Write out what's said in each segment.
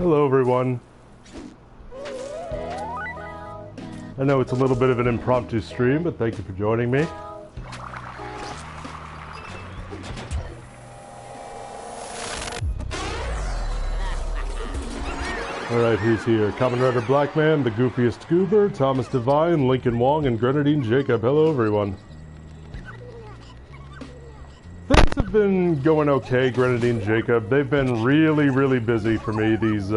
Hello, everyone. I know it's a little bit of an impromptu stream, but thank you for joining me. Alright, who's here? Kamen Rider Blackman, the Goofiest Goober, Thomas Devine, Lincoln Wong, and Grenadine Jacob. Hello, everyone. Things have been going okay, Grenadine Jacob. They've been really busy for me these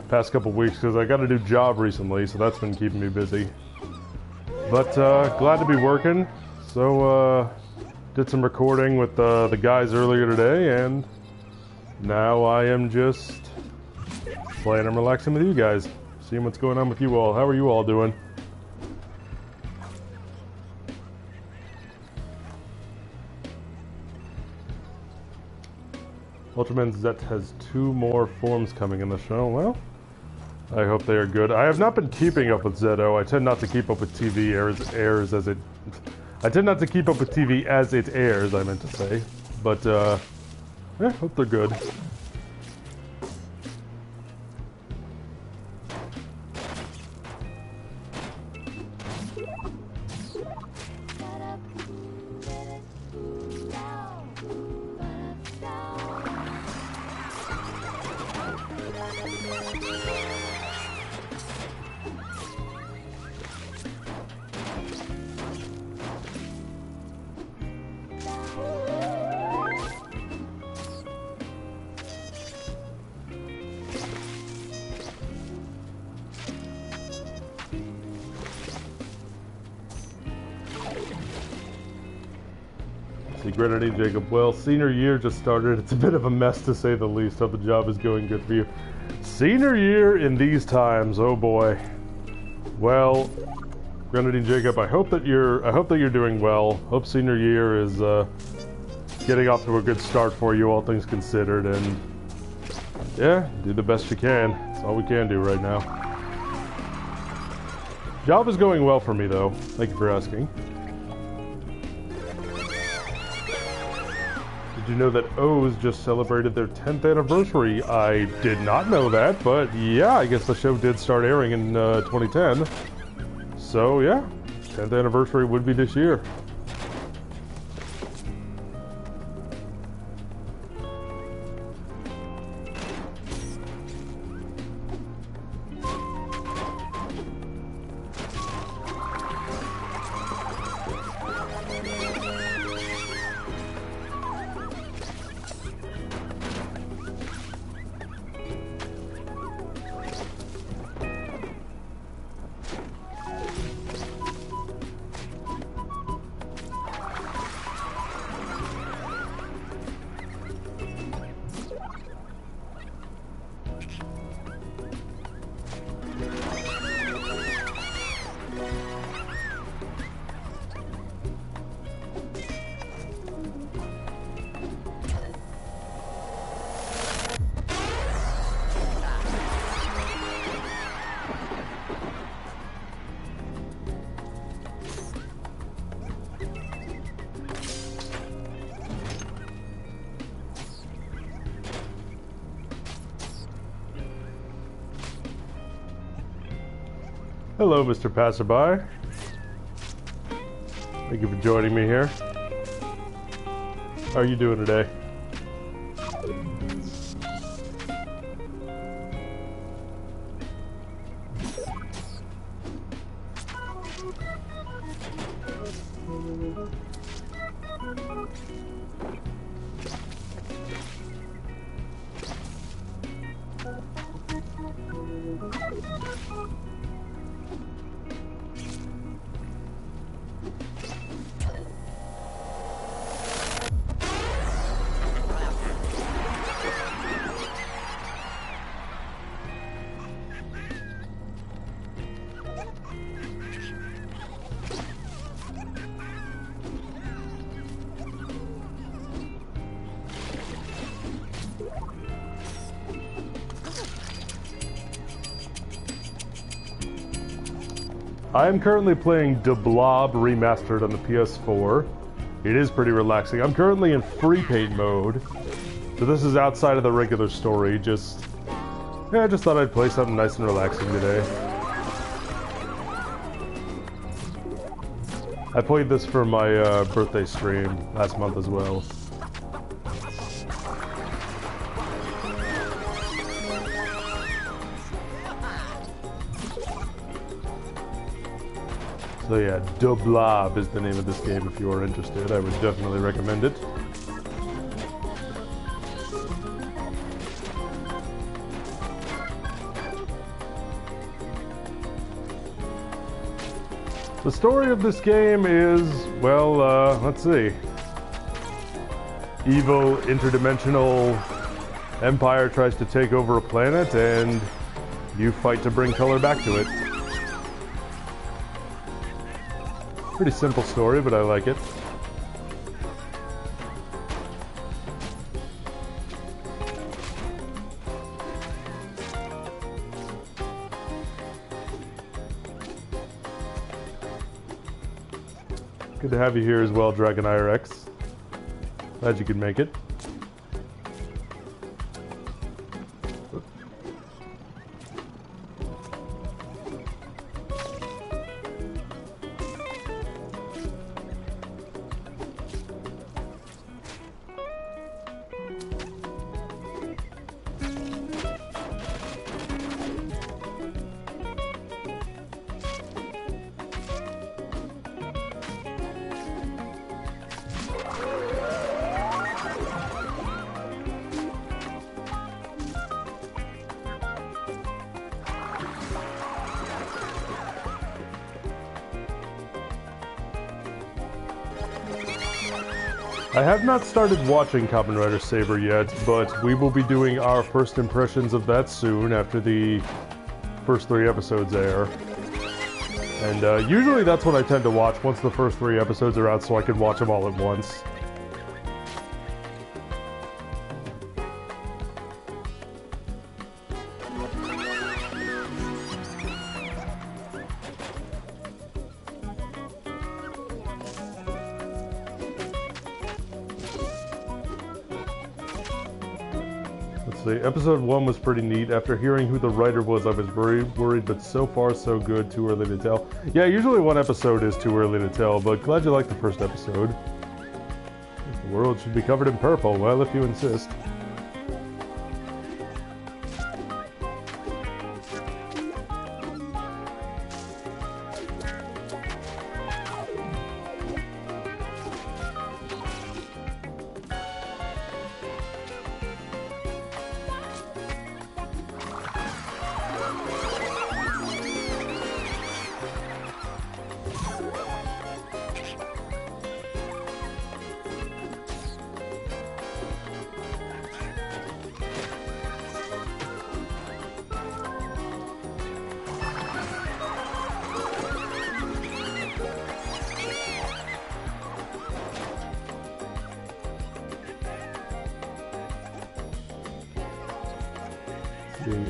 past couple weeks because I got a new job recently, so that's been keeping me busy. But glad to be working. So did some recording with the guys earlier today, and now I am just playing and relaxing with you guys, seeing what's going on with you all. How are you all doing? Ultraman Zet has 2 more forms coming in the show. Well, I hope they are good. I have not been keeping up with Zeto. I tend not to keep up with TV airs as it... I tend not to keep up with TV as it airs, I meant to say. But, yeah, hope they're good. Grenadine Jacob, well, senior year just started. It's a bit of a mess to say the least. Hope the job is going good for you. Senior year in these times, oh boy. Well, Grenadine Jacob, I hope that you're doing well. Hope senior year is getting off to a good start for you, all things considered, and yeah, do the best you can. That's all we can do right now. Job is going well for me though. Thank you for asking. Did you know that O's just celebrated their 10th anniversary? I did not know that, but yeah, I guess the show did start airing in 2010. So yeah, 10th anniversary would be this year. Hello, Mr. Passerby. Thank you for joining me here. How are you doing today? I am currently playing De Blob Remastered on the PS4. It is pretty relaxing. I'm currently in free paint mode, so this is outside of the regular story, just Yeah, I just thought I'd play something nice and relaxing today. I played this for my birthday stream last month as well. So yeah, Dublob is the name of this game if you are interested. I would definitely recommend it. The story of this game is, well, let's see. Evil interdimensional empire tries to take over a planet and you fight to bring color back to it. Pretty simple story, but I like it. Good to have you here as well, Dragon IRX. Glad you could make it. I have not started watching Kamen Rider Saber yet, but we will be doing our first impressions of that soon after the first 3 episodes air. And usually that's what I tend to watch once the first 3 episodes are out so I can watch them all at once. Episode 1 was pretty neat. After hearing who the writer was, I was worried, but so far so good. Too early to tell. Yeah, usually one episode is too early to tell, but glad you liked the first episode. The world should be covered in purple. Well, if you insist.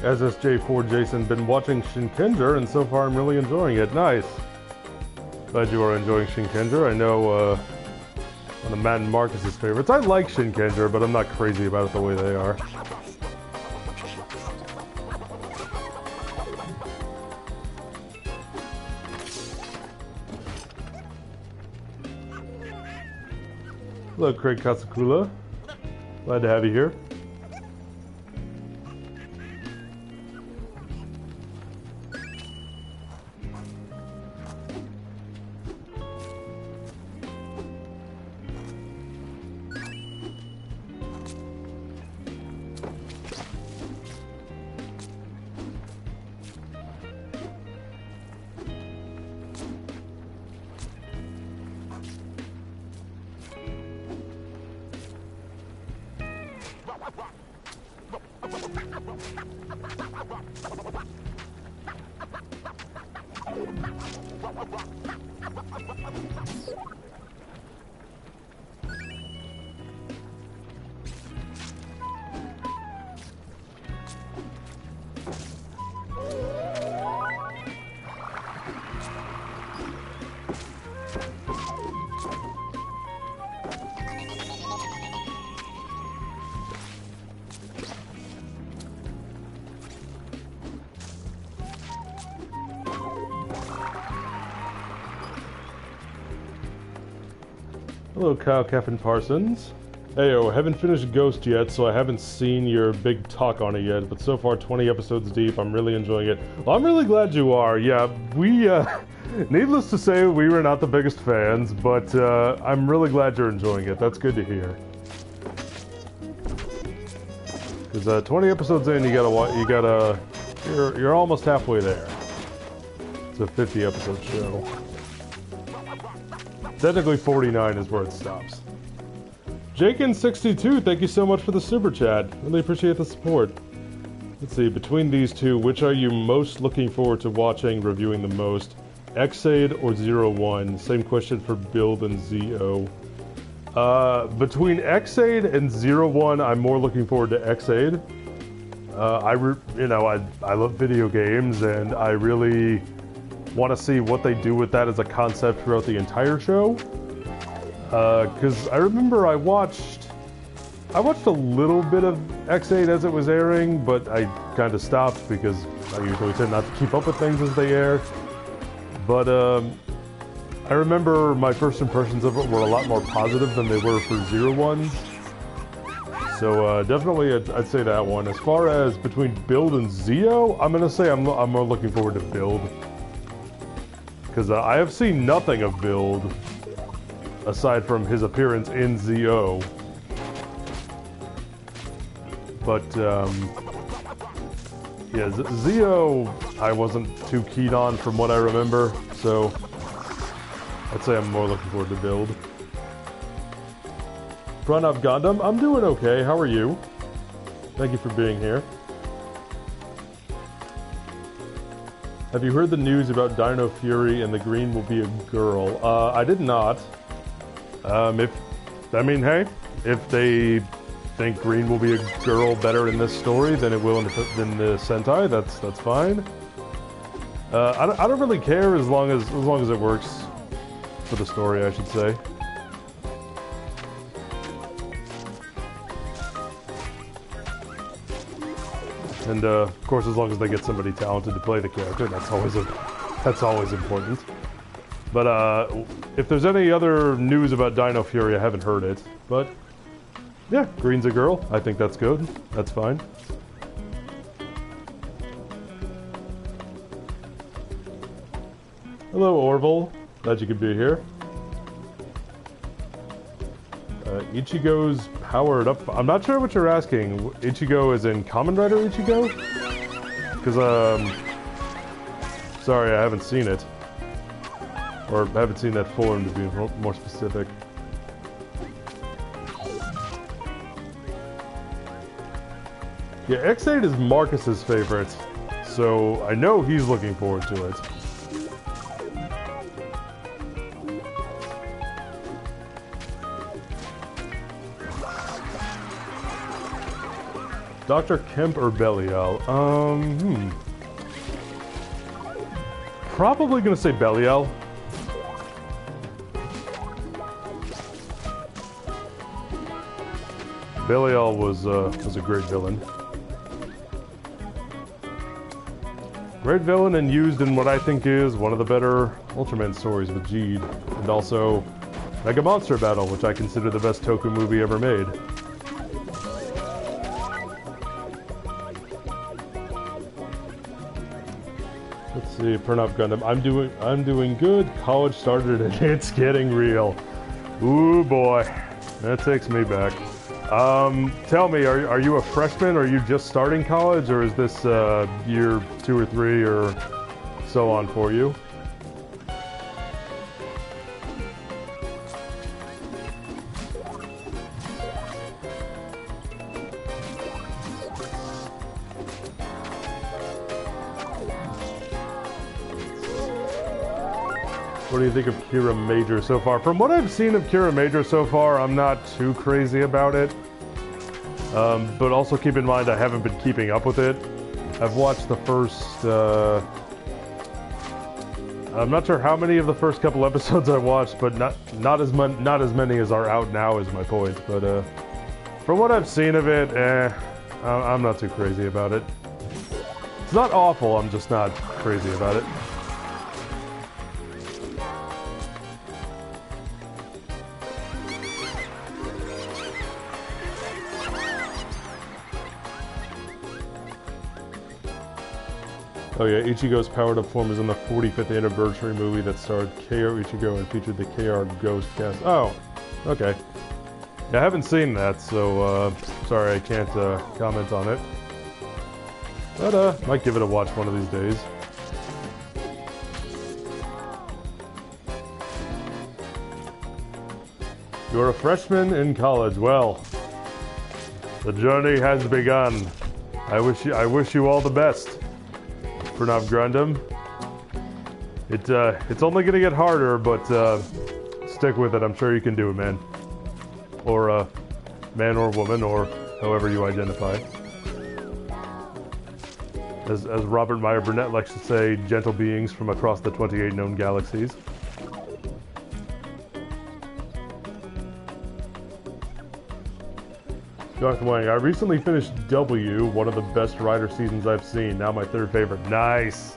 SSJ4 Jason, been watching Shinkenger and so far I'm really enjoying it. Nice. Glad you are enjoying Shinkenger. I know one of Matt and Marcus's favorites. I like Shinkenger, but I'm not crazy about it the way they are. Hello, Craig Kasakula. Glad to have you here. Hello, Kyle Kevin Parsons. Heyo, haven't finished Ghost yet, so I haven't seen your big talk on it yet, but so far 20 episodes deep, I'm really enjoying it. Well, I'm really glad you are. Yeah, we, needless to say, we were not the biggest fans, but I'm really glad you're enjoying it. That's good to hear. Because 20 episodes in, you're almost halfway there. It's a 50 episode show. Technically 49 is where it stops. Jakin62, thank you so much for the super chat. Really appreciate the support. Let's see, between these two, which are you most looking forward to watching, reviewing the most? Xaid or 01? Same question for Build and ZO. Between Xaid and 01, I'm more looking forward to Xaid. I love video games, and I really want to see what they do with that as a concept throughout the entire show. Because I remember I watched a little bit of Xaid as it was airing, but I kind of stopped because I usually tend not to keep up with things as they air. But I remember my first impressions of it were a lot more positive than they were for 01's. So definitely I'd say that one. As far as between Build and ZO, I'm gonna say I'm more looking forward to Build. Because I have seen nothing of Build aside from his appearance in ZO. But, yeah, ZO I wasn't too keen on from what I remember, so I'd say I'm more looking forward to Build. Pranav Gundam, I'm doing okay, how are you? Thank you for being here. Have you heard the news about Dino Fury and the green will be a girl? I did not. If they think green will be a girl better in this story than it will in the Sentai, that's fine. I don't really care as long as it works for the story, I should say. And of course, as long as they get somebody talented to play the character, that's always important. But if there's any other news about Dino Fury, I haven't heard it. But yeah, green's a girl. I think that's good. That's fine. Hello, Orville. Glad you could be here. Ichigo's powered up. I'm not sure what you're asking. Ichigo is in Kamen Rider Ichigo? Because, sorry, I haven't seen it. Or I haven't seen that form, to be more specific. Yeah, X8 is Marcus's favorite, so I know he's looking forward to it. Dr. Kemp or Belial? Probably gonna say Belial. Belial was a great villain. Great villain and used in what I think is one of the better Ultraman stories with Jeed. And also Mega Monster Battle, which I consider the best Toku movie ever made. Let's see, Pernop Gundam. I'm doing good. College started and it's getting real. Ooh boy. That takes me back. Tell me, are you a freshman? Are you just starting college, or is this year 2 or 3 or so on for you? What do you think of Kira Major so far? From what I've seen of Kira Major so far, I'm not too crazy about it. But also keep in mind I haven't been keeping up with it. I've watched the first... I'm not sure how many of the first couple episodes I watched, but not as many as are out now is my point. But from what I've seen of it, I'm not too crazy about it. It's not awful, I'm just not crazy about it. Oh yeah, Ichigo's powered-up form is in the 45th anniversary movie that starred KO Ichigo and featured the KR Ghost cast. Oh, okay. Yeah, I haven't seen that, so sorry I can't comment on it. But might give it a watch one of these days. You're a freshman in college. Well, the journey has begun. I wish you all the best. Pranav Grandam. It's only gonna get harder, but stick with it. I'm sure you can do it, man. Or man or woman, or however you identify. As Robert Meyer Burnett likes to say, gentle beings from across the 28 known galaxies. Jonathan Wang, I recently finished W, one of the best Rider seasons I've seen. Now my third favorite. Nice!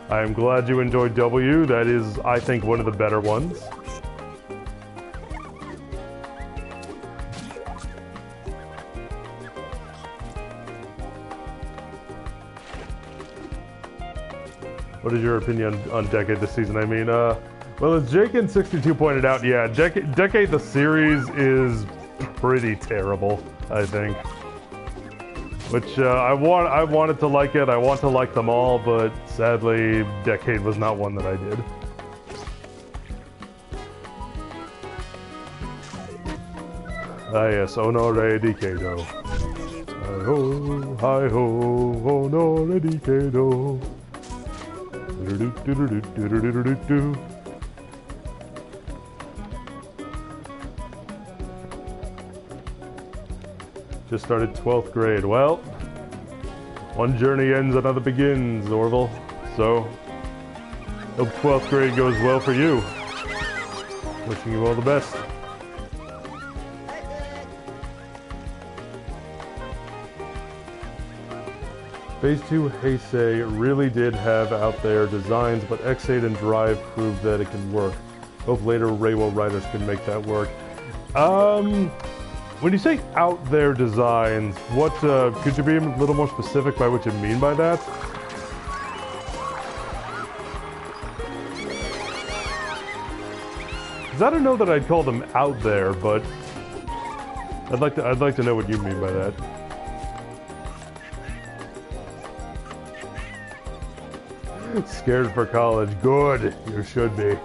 I am glad you enjoyed W. That is, I think, one of the better ones. What is your opinion on Decade this season? I mean, well, as Jake in 62 pointed out, yeah, Decade the series is pretty terrible, I think. Which, I wanted to like it, I want to like them all, but sadly, Decade was not one that I did. Ah yes, Honore Decado. Hi-ho, Honore Decado. Do-do-do-do-do-do-do-do-do. Just started 12th grade. Well, one journey ends, another begins, Orville. So, hope 12th grade goes well for you. Wishing you all the best. Phase 2 Heisei really did have out there designs, but X8 and Drive proved that it can work. Hope later Reiwa writers can make that work. When you say out there designs, what, could you be a little more specific by what you mean by that? Because I don't know that I'd call them out there, but I'd like to know what you mean by that. Scared for college. Good. You should be.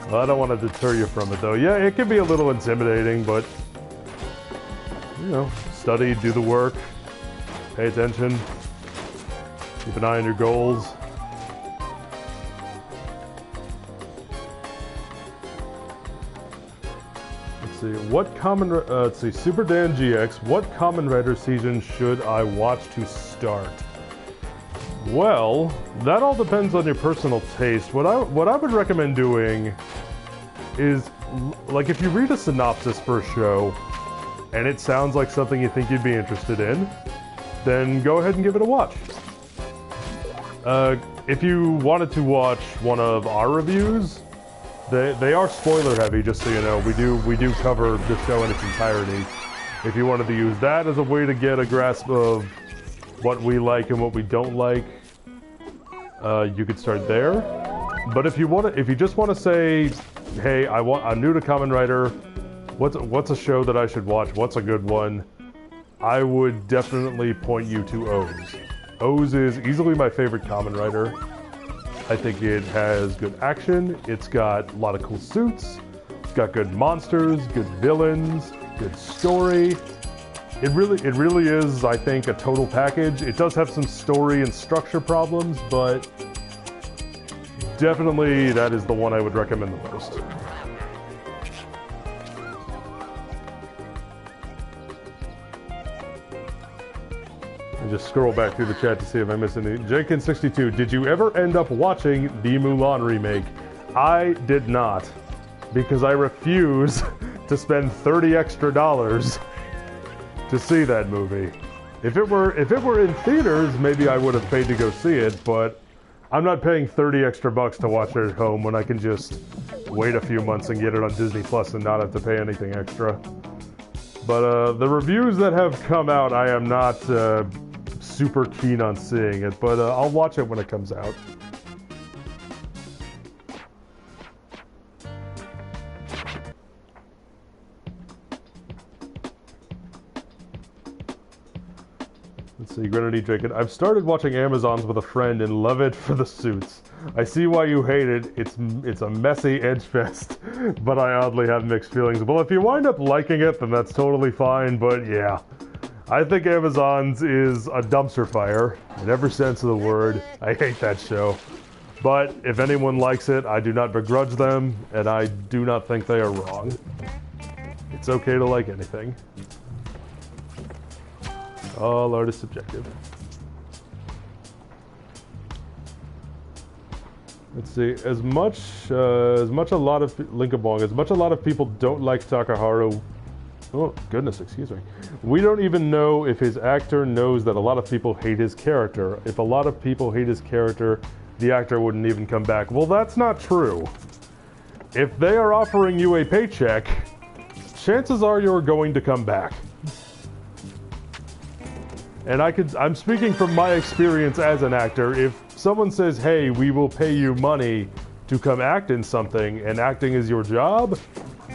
Well, I don't want to deter you from it, though. Yeah, it can be a little intimidating, but, you know, study, do the work, pay attention, keep an eye on your goals. Let's see, what common, let's see, Super Dan GX, what Kamen Rider season should I watch to start? Well, that all depends on your personal taste. What I would recommend doing is, like, if you read a synopsis for a show and it sounds like something you think you'd be interested in, then go ahead and give it a watch. If you wanted to watch one of our reviews, they are spoiler heavy, just so you know. We do cover the show in its entirety. If you wanted to use that as a way to get a grasp of what we like and what we don't like, you could start there. But if you just want to say, hey, I'm new to Kamen Rider, what's a show that I should watch? What's a good one? I would definitely point you to O's. O's is easily my favorite Kamen Rider. I think it has good action. It's got a lot of cool suits. It's got good monsters, good villains, good story. It really is, I think, a total package. It does have some story and structure problems, but definitely that is the one I would recommend the most. And just scroll back through the chat to see if I missed any. Jenkins62, did you ever end up watching the Mulan remake? I did not, because I refuse to spend $30 extra to see that movie. If it were in theaters, maybe I would have paid to go see it, but I'm not paying $30 extra to watch it at home when I can just wait a few months and get it on Disney Plus and not have to pay anything extra. But the reviews that have come out, I am not super keen on seeing it, but I'll watch it when it comes out. Let's see, Grenadine Jacob. I've started watching Amazons with a friend and love it for the suits. I see why you hate it. It's a messy edge fest, but I oddly have mixed feelings. Well, if you wind up liking it, then that's totally fine, but yeah. I think Amazons is a dumpster fire, in every sense of the word. I hate that show. But if anyone likes it, I do not begrudge them, and I do not think they are wrong. It's okay to like anything. All art is subjective. Let's see. As much a lot of people don't like Takaharu. Oh goodness, excuse me. We don't even know if his actor knows that a lot of people hate his character. If a lot of people hate his character, the actor wouldn't even come back. Well, that's not true. If they are offering you a paycheck, chances are you're going to come back. And I'm speaking from my experience as an actor. If someone says, hey, we will pay you money to come act in something, and acting is your job,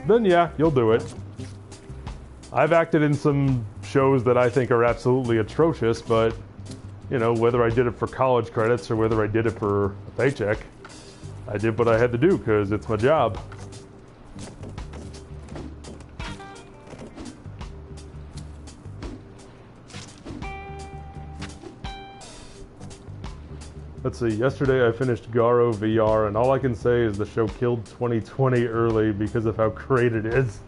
then yeah, you'll do it. I've acted in some shows that I think are absolutely atrocious, but, you know, whether I did it for college credits or whether I did it for a paycheck, I did what I had to do because it's my job. Let's see, yesterday I finished Garo VR, and all I can say is the show killed 2020 early because of how great it is.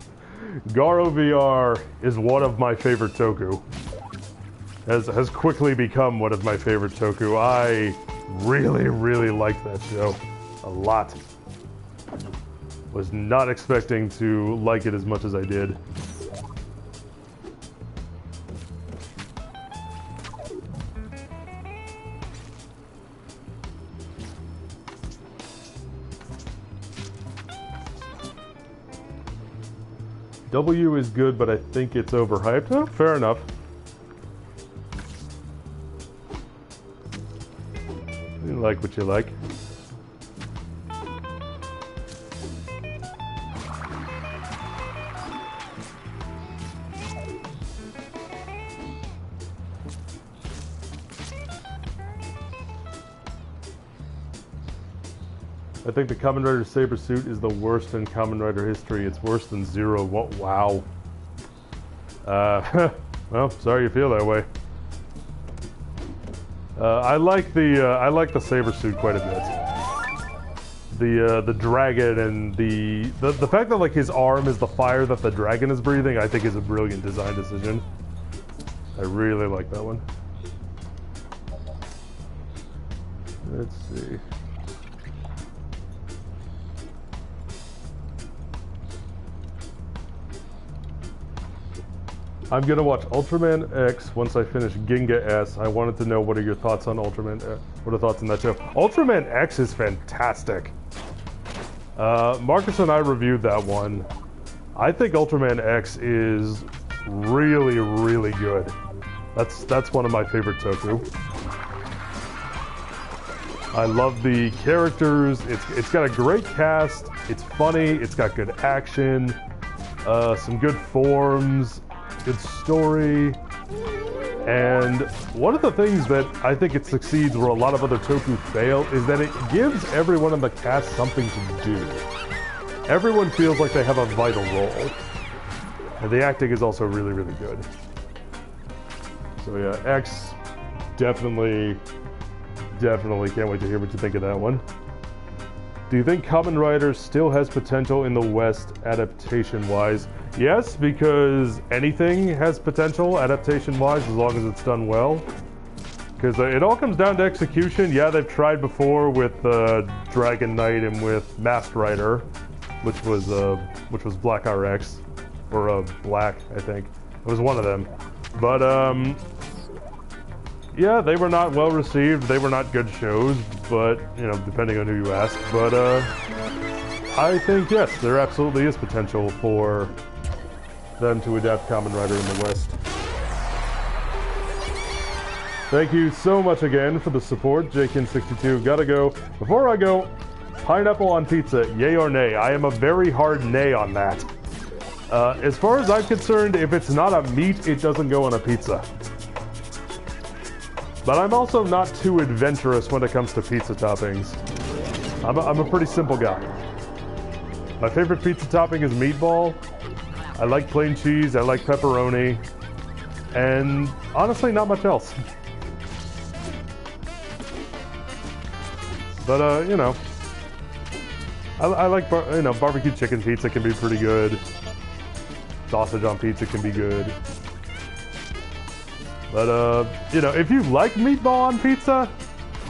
Garo VR is one of my favorite toku. Has quickly become one of my favorite toku. I really, really liked that show. A lot. Was not expecting to like it as much as I did. W is good, but I think it's overhyped. Oh, fair enough. You like what you like. I think the Kamen Rider Saber Suit is the worst in Kamen Rider history. It's worse than Zero. What? Wow. Well, sorry you feel that way. I like the Saber Suit quite a bit. The dragon and the fact that like his arm is the fire that the dragon is breathing, I think is a brilliant design decision. I really like that one. Let's see. I'm gonna watch Ultraman X once I finish Ginga S. I wanted to know what are your thoughts on Ultraman? What are thoughts on that show? Ultraman X is fantastic. Marcus and I reviewed that one. I think Ultraman X is really, really good. That's one of my favorite toku. I love the characters. It's got a great cast. It's funny. It's got good action. Some good forms. Good story, and one of the things that I think it succeeds where a lot of other toku fail is that it gives everyone in the cast something to do. Everyone feels like they have a vital role, and the acting is also really, really good. So yeah, X, definitely can't wait to hear what you think of that one. Do you think Kamen Rider still has potential in the West adaptation-wise? Yes, because anything has potential adaptation-wise as long as it's done well. Because it all comes down to execution. Yeah, they've tried before with Dragon Knight and with Masked Rider, which was Black RX, or Black, I think. It was one of them. But yeah, they were not well received. They were not good shows, but you know, depending on who you ask. But I think yes, there absolutely is potential for them to adapt Kamen Rider in the West. Thank you so much again for the support, Jakin62. Gotta go. Before I go, pineapple on pizza, yay or nay? I am a very hard nay on that. As far as I'm concerned, if it's not a meat, it doesn't go on a pizza. But I'm also not too adventurous when it comes to pizza toppings. I'm a pretty simple guy. My favorite pizza topping is meatball. I like plain cheese, I like pepperoni, and honestly, not much else. But, you know, I like, barbecue chicken pizza can be pretty good. Sausage on pizza can be good. But, you know, if you like meatball on pizza,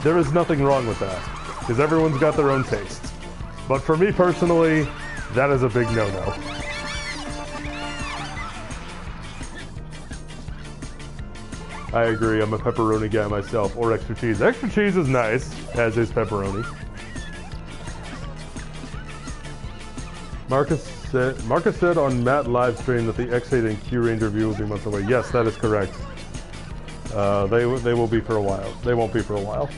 there is nothing wrong with that. Because everyone's got their own tastes. But for me personally, that is a big no-no. I agree, I'm a pepperoni guy myself, or extra cheese. Extra cheese is nice, as is pepperoni. Marcus said on Matt livestream that the X8 and Q Ranger review will be months away. Yes, that is correct. They will be for a while. They won't be for a while.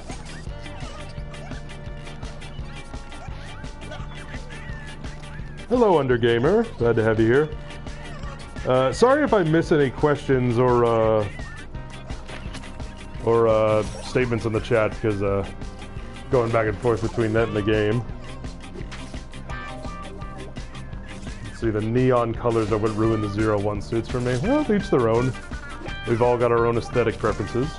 Hello, Undergamer. Glad to have you here. Sorry if I miss any questions or statements in the chat, because going back and forth between that and the game. Let's see, the neon colors are what ruin the 0-1 suits for me. Well, each their own. We've all got our own aesthetic preferences.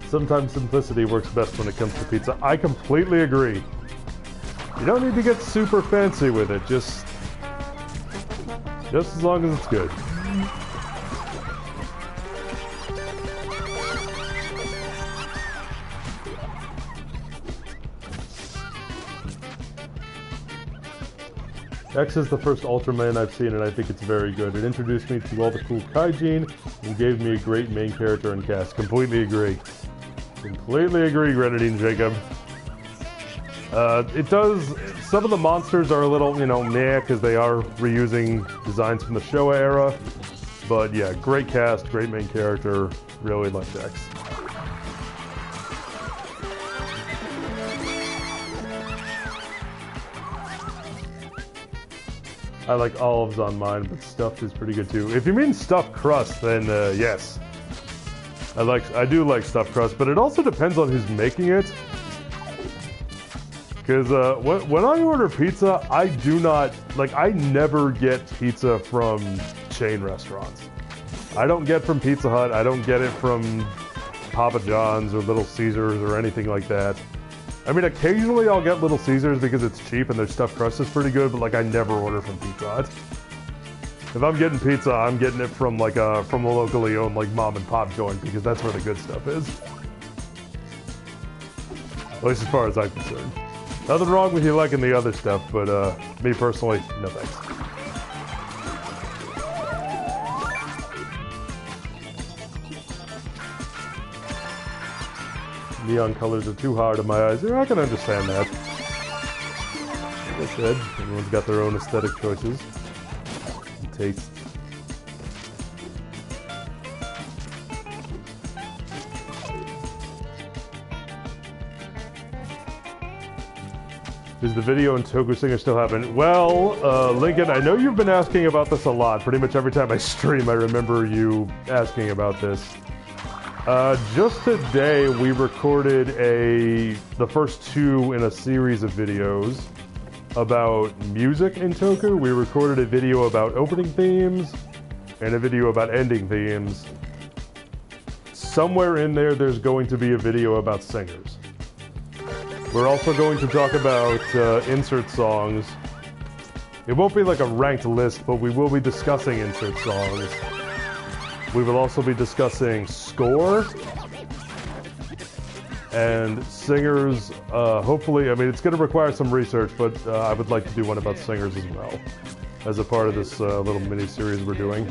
Sometimes simplicity works best when it comes to pizza. I completely agree. You don't need to get super fancy with it, just as long as it's good. X is the first Ultraman I've seen, and I think it's very good. It introduced me to all the cool kaijin and gave me a great main character and cast. Completely agree. Completely agree, Grenadine Jacob. It does, some of the monsters are a little, you know, meh, because they are reusing designs from the Showa era. But yeah, great cast, great main character, really liked X. I like olives on mine, but stuffed is pretty good too. If you mean stuffed crust, then yes. I do like stuffed crust, but it also depends on who's making it. Because when I order pizza, I do not, like, I never get pizza from chain restaurants. I don't get from Pizza Hut, I don't get it from Papa John's or Little Caesars or anything like that. I mean, occasionally I'll get Little Caesars because it's cheap and their stuffed crust is pretty good, but like I never order from Pizza Hut. If I'm getting pizza, I'm getting it from like from a locally owned like mom and pop joint, because that's where the good stuff is. At least as far as I'm concerned. Nothing wrong with you liking the other stuff, but me personally, no thanks. Neon colors are too hard on my eyes. Yeah, I can understand that. Like I said, everyone's got their own aesthetic choices and tastes. Is the video and Toku Singer still happening? Well, Lincoln, I know you've been asking about this a lot. Pretty much every time I stream, I remember you asking about this. Just today, we recorded the first two in a series of videos about music in Toku. We recorded a video about opening themes and a video about ending themes. Somewhere in there, there's going to be a video about singers. We're also going to talk about insert songs. It won't be like a ranked list, but we will be discussing insert songs. We will also be discussing score and singers. Hopefully, I mean, it's going to require some research, but I would like to do one about singers as well. as a part of this little mini-series we're doing.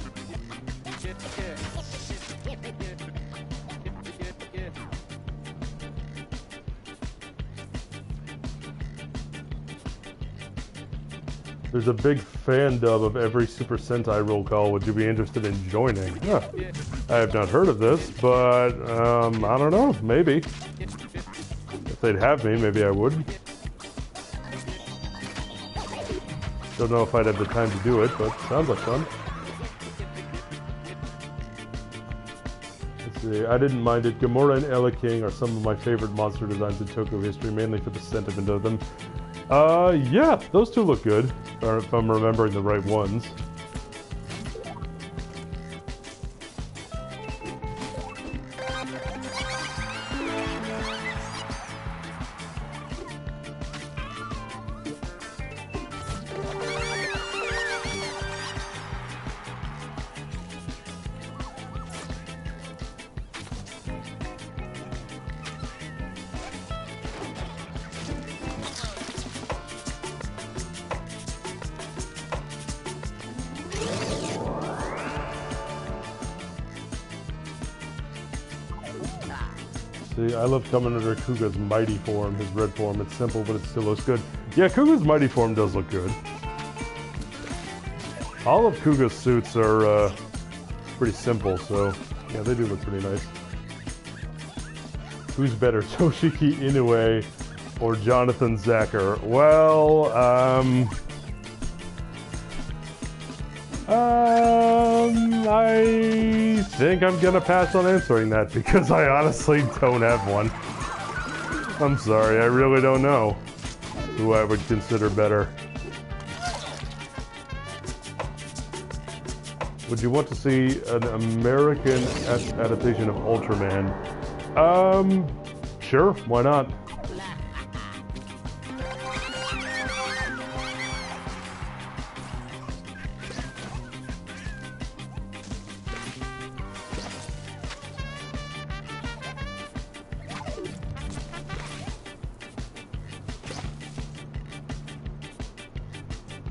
There's a big fan dub of every Super Sentai roll call. Would you be interested in joining? Huh. I have not heard of this, but I don't know. Maybe. If they'd have me, maybe I would. Don't know if I'd have the time to do it, but sounds like fun. Let's see. I didn't mind it. Gamora and Ella King are some of my favorite monster designs in Tokyo history, mainly for the sentiment of them. Yeah, those two look good, or if I'm remembering the right ones. See, I love coming under Kuga's mighty form, his red form. It's simple, but it still looks good. Yeah, Kuga's mighty form does look good. All of Kuga's suits are pretty simple, so yeah, they do look pretty nice. Who's better, Toshiki Inoue or Jonathan Zacher? Well, I think I'm gonna pass on answering that because I honestly don't have one. I'm sorry, I really don't know who I would consider better. Would you want to see an American adaptation of Ultraman? Sure, why not?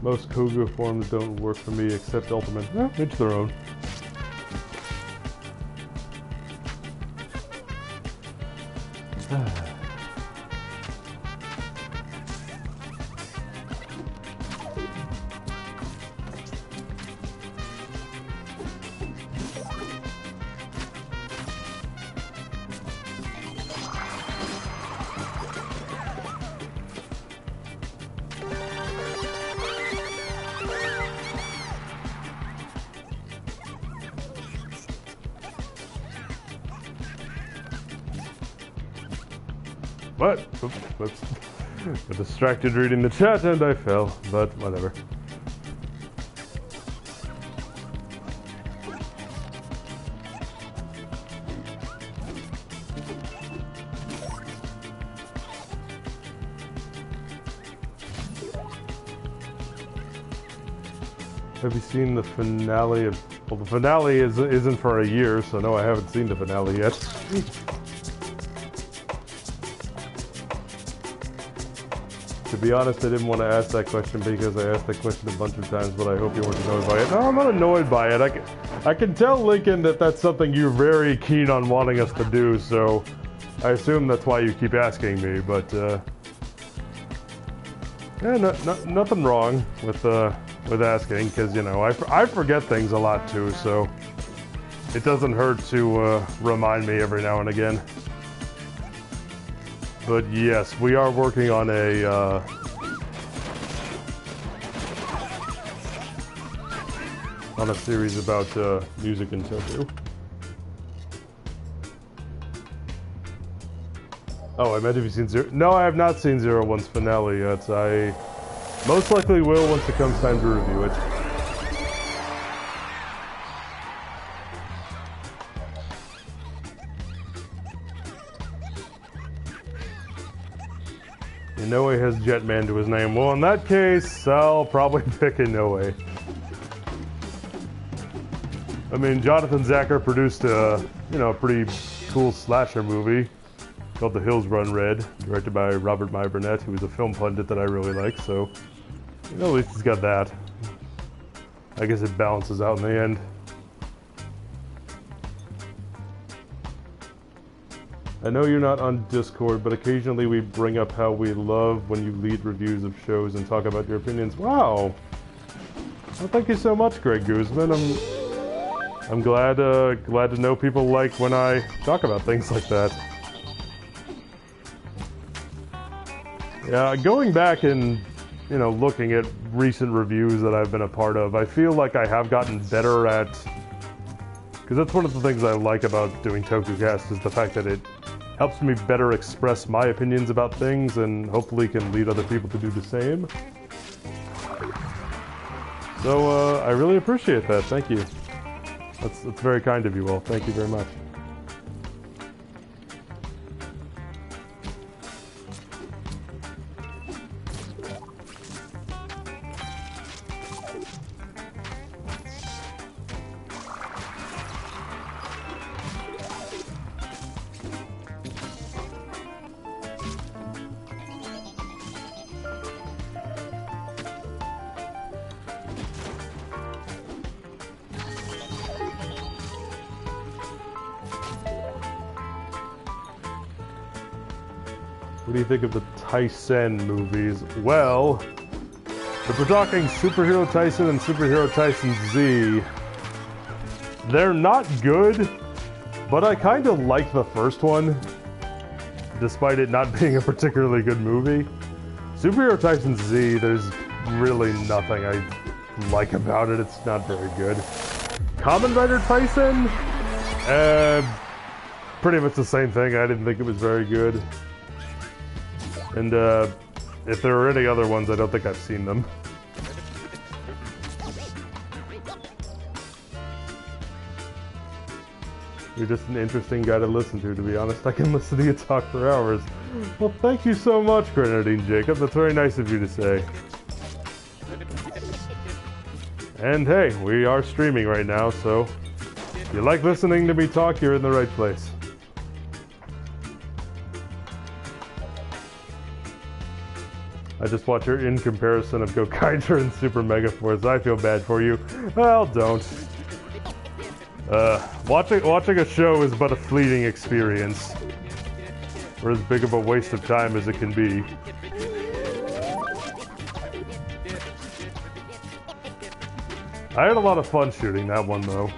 Most Kuga forms don't work for me except Ultraman. Eh, each their own. What? Oops, I distracted reading the chat and I fell, but whatever. Have you seen the finale of... Well, the finale isn't for a year, so no, I haven't seen the finale yet. To be honest, I didn't want to ask that question because I asked that question a bunch of times, but I hope you weren't annoyed by it. No, I'm not annoyed by it. I can tell Lincoln that that's something you're very keen on wanting us to do, so I assume that's why you keep asking me, but yeah, nothing wrong with asking, because, you know, I forget things a lot too, so it doesn't hurt to remind me every now and again. But yes, we are working on a series about music in Tokyo. Oh, I meant if you've seen Zero. No, I have not seen Zero One's finale yet. I most likely will once it comes time to review it. Inoue has Jetman to his name. Well, in that case, I'll probably pick Inoue. I mean, Jonathan Zacher produced a, you know, a pretty cool slasher movie called The Hills Run Red, directed by Robert Burnett, who was a film pundit that I really like, so, you know, at least he's got that. I guess it balances out in the end. I know you're not on Discord, but occasionally we bring up how we love when you lead reviews of shows and talk about your opinions. Wow! Well, thank you so much, Greg Guzman. I'm glad to know people like when I talk about things like that. Yeah, going back and, you know, looking at recent reviews that I've been a part of, I feel like I have gotten better at... Because that's one of the things I like about doing TokuCast, is the fact that it helps me better express my opinions about things and hopefully can lead other people to do the same. So, I really appreciate that. Thank you. That's very kind of you all. Thank you very much. What do you think of the Tyson movies? Well, if we're talking Superhero Tyson and Superhero Tyson Z, they're not good, but I kind of like the first one, despite it not being a particularly good movie. Superhero Tyson Z, there's really nothing I like about it. It's not very good. Kamen Rider Tyson? Pretty much the same thing. I didn't think it was very good. And if there are any other ones, I don't think I've seen them. You're just an interesting guy to listen to be honest. I can listen to you talk for hours. Well, thank you so much, Grenadine Jacob. That's very nice of you to say. And hey, we are streaming right now, so if you like listening to me talk, you're in the right place. I just watch your in comparison of Gokaiger and Super Mega Force. I feel bad for you. Well, don't. Watching a show is but a fleeting experience. Or as big of a waste of time as it can be. I had a lot of fun shooting that one, though.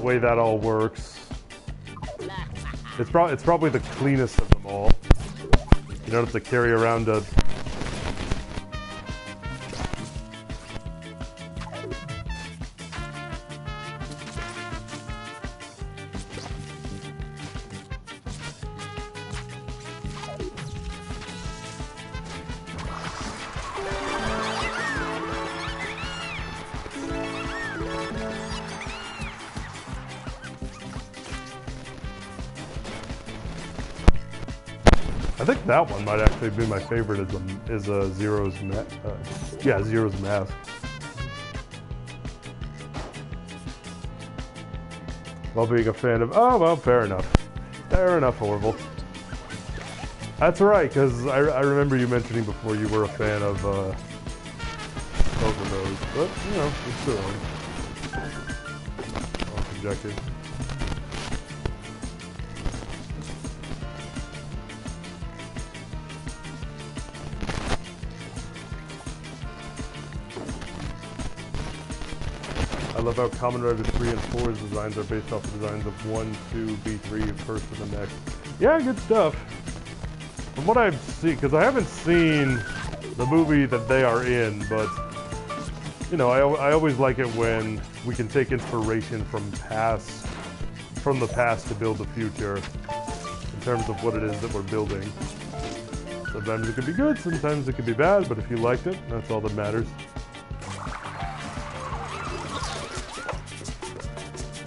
Way that all works. It's probably the cleanest of them all. You don't have to carry around a... I think that one might actually be my favorite is Zero's Zero's Mask. While being a fan of... Oh, well, fair enough. Fair enough, Orville. That's right, because I remember you mentioning before you were a fan of both of those. But, you know, it's still all subjective. I love how Kamen Rider 3 and 4's designs are based off the designs of 1, 2, B3, first to the next. Yeah, good stuff. From what I've seen, because I haven't seen the movie that they are in, but, you know, I always like it when we can take inspiration from the past to build the future, in terms of what it is that we're building. Sometimes it could be good, sometimes it could be bad, but if you liked it, that's all that matters.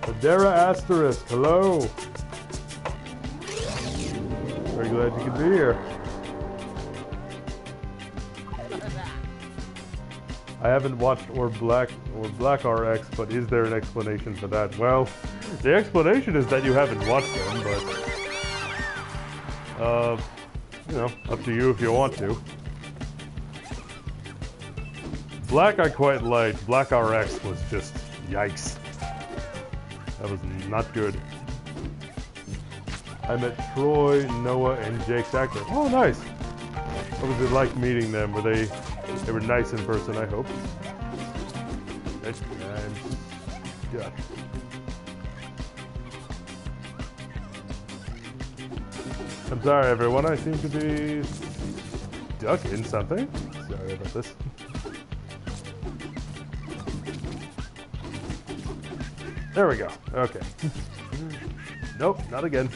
Adara Asterisk, hello! Very glad you could be here. I haven't watched or Black RX, but is there an explanation for that? Well, the explanation is that you haven't watched them, but you know, up to you if you want to. Black I quite liked. Black RX was just yikes. That was not good. I met Troy, Noah, and Jake's actor. Oh, nice. What was it like meeting them? Were they were nice in person, I hope. And yeah. I'm sorry, everyone. I seem to be stuck in something. Sorry about this. There we go. Okay. Nope, not again.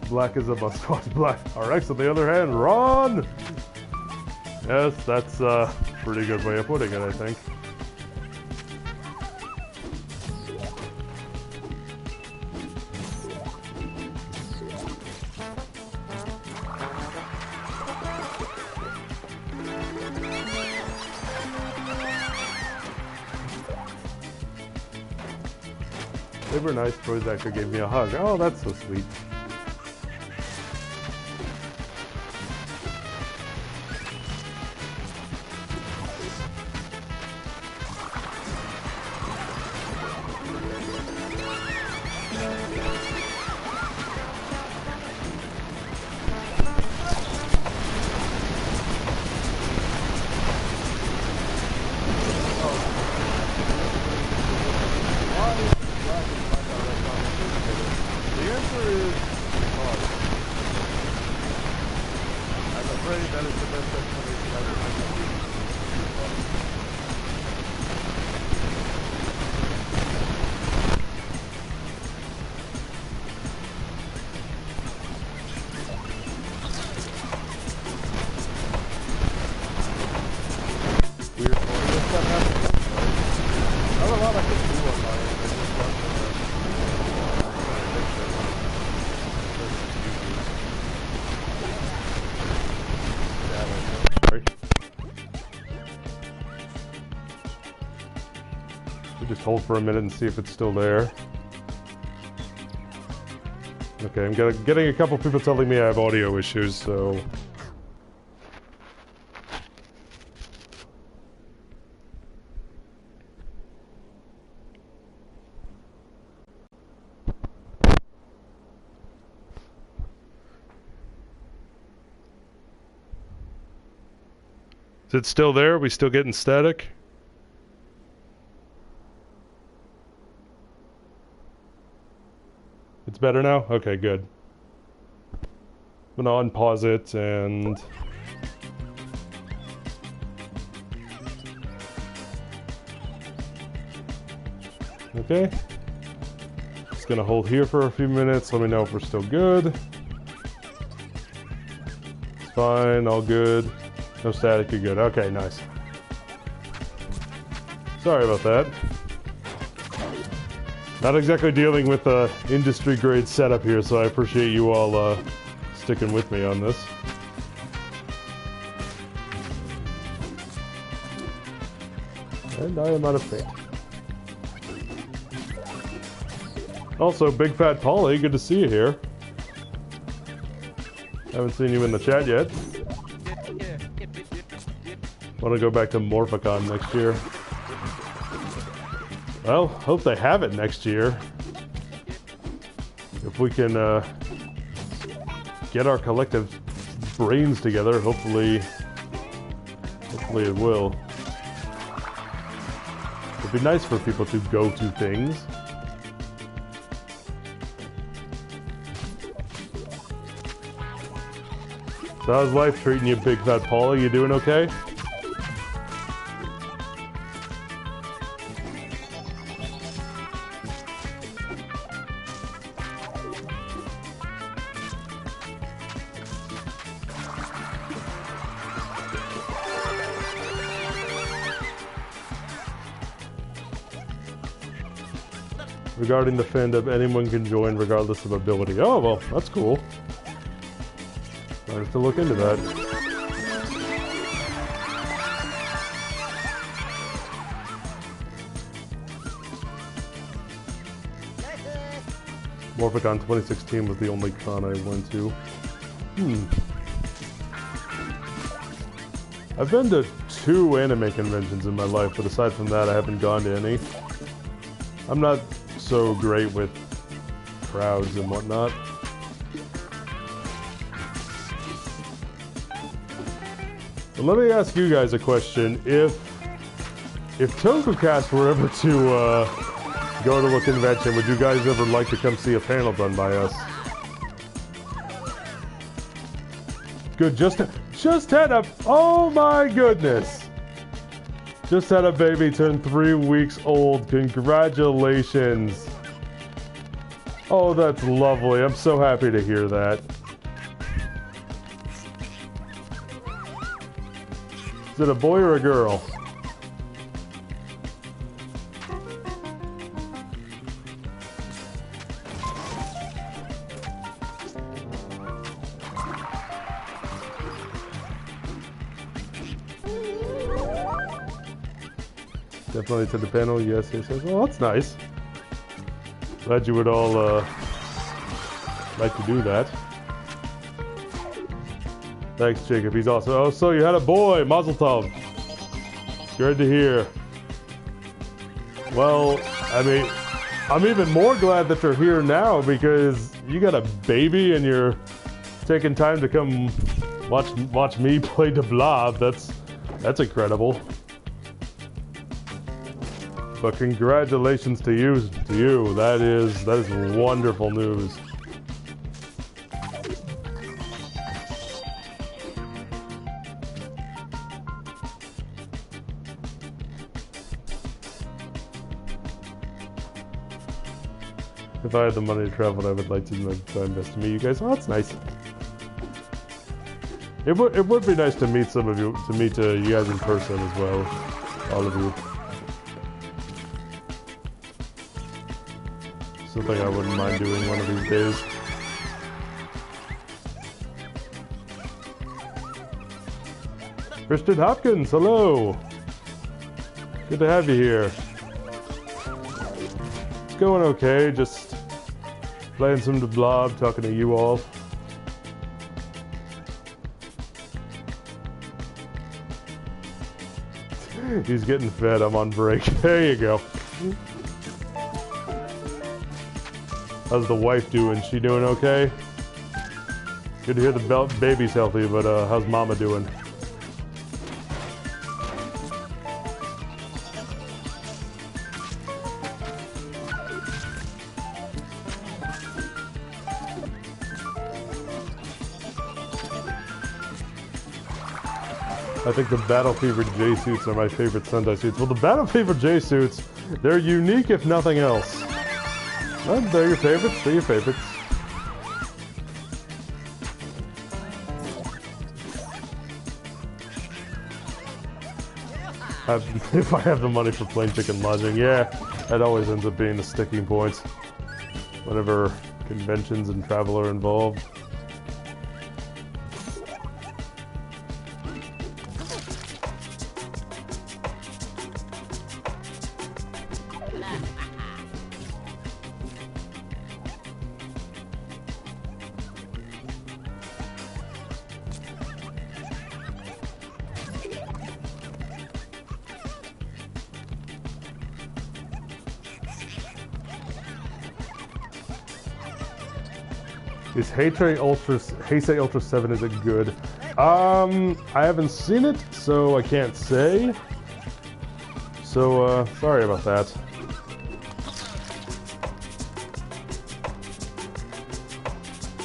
Black is a must-watch. Black RX, on the other hand, run! Yes, that's a pretty good way of putting it, I think. They were nice. Troy's actor gave me a hug. Oh, that's so sweet. Just hold for a minute and see if it's still there. Okay, I'm getting a couple people telling me I have audio issues, so... Is it still there? Are we still getting static? It's better now? Okay, good. I'm gonna unpause it and... Okay. Just gonna hold here for a few minutes. Let me know if we're still good. It's fine, all good. No static, you're good. Okay, nice. Sorry about that. Not exactly dealing with a industry-grade setup here, so I appreciate you all sticking with me on this. And I am out of faint. Also, Big Fat Polly, good to see you here. Haven't seen you in the chat yet. Want to go back to Morphicon next year. Well, hope they have it next year. If we can get our collective brains together. Hopefully it will. It'd be nice for people to go to things. So how's life treating you, Big Fat Paula? You doing okay? Regarding the fandom, anyone can join regardless of ability. Oh, well, that's cool. I have to look into that. Morphicon 2016 was the only con I went to. I've been to 2 anime conventions in my life, but aside from that, I haven't gone to any. I'm not so great with crowds and whatnot. But let me ask you guys a question. If TokuCast were ever to go to a convention, would you guys ever like to come see a panel done by us? Good, just had a, oh my goodness. Just had a baby, turned 3 weeks old. Congratulations. Oh, that's lovely. I'm so happy to hear that. Is it a boy or a girl? Definitely to the panel, yes, yes, yes. Well, that's nice. Glad you would all like to do that. Thanks, Jacob. He's awesome. Oh, so you had a boy, Mazel Tov. Good to hear. Well, I mean, I'm even more glad that you're here now because you got a baby and you're taking time to come watch me play the Blob. That's incredible. But congratulations to you. That is wonderful news. If I had the money to travel, I would like to try my best to meet you guys. Oh, that's nice. It would be nice to meet some of you, to meet you guys in person as well, all of you. Something I wouldn't mind doing one of these days. Christian Hopkins, hello. Good to have you here. It's going okay, just playing some The Blob, talking to you all. He's getting fed, I'm on break. There you go. How's the wife doing? She doing okay? Good to hear the baby's healthy, but how's mama doing? I think the Battle Fever J suits are my favorite Sentai suits. Well, the Battle Fever J suits, they're unique if nothing else. Well, they're your favorites. They're your favorites. If I have the money for plane ticket and lodging, yeah, that always ends up being the sticking point whenever conventions and travel are involved. Is Heisei Ultra 7, is it good? I haven't seen it, so I can't say. So, sorry about that.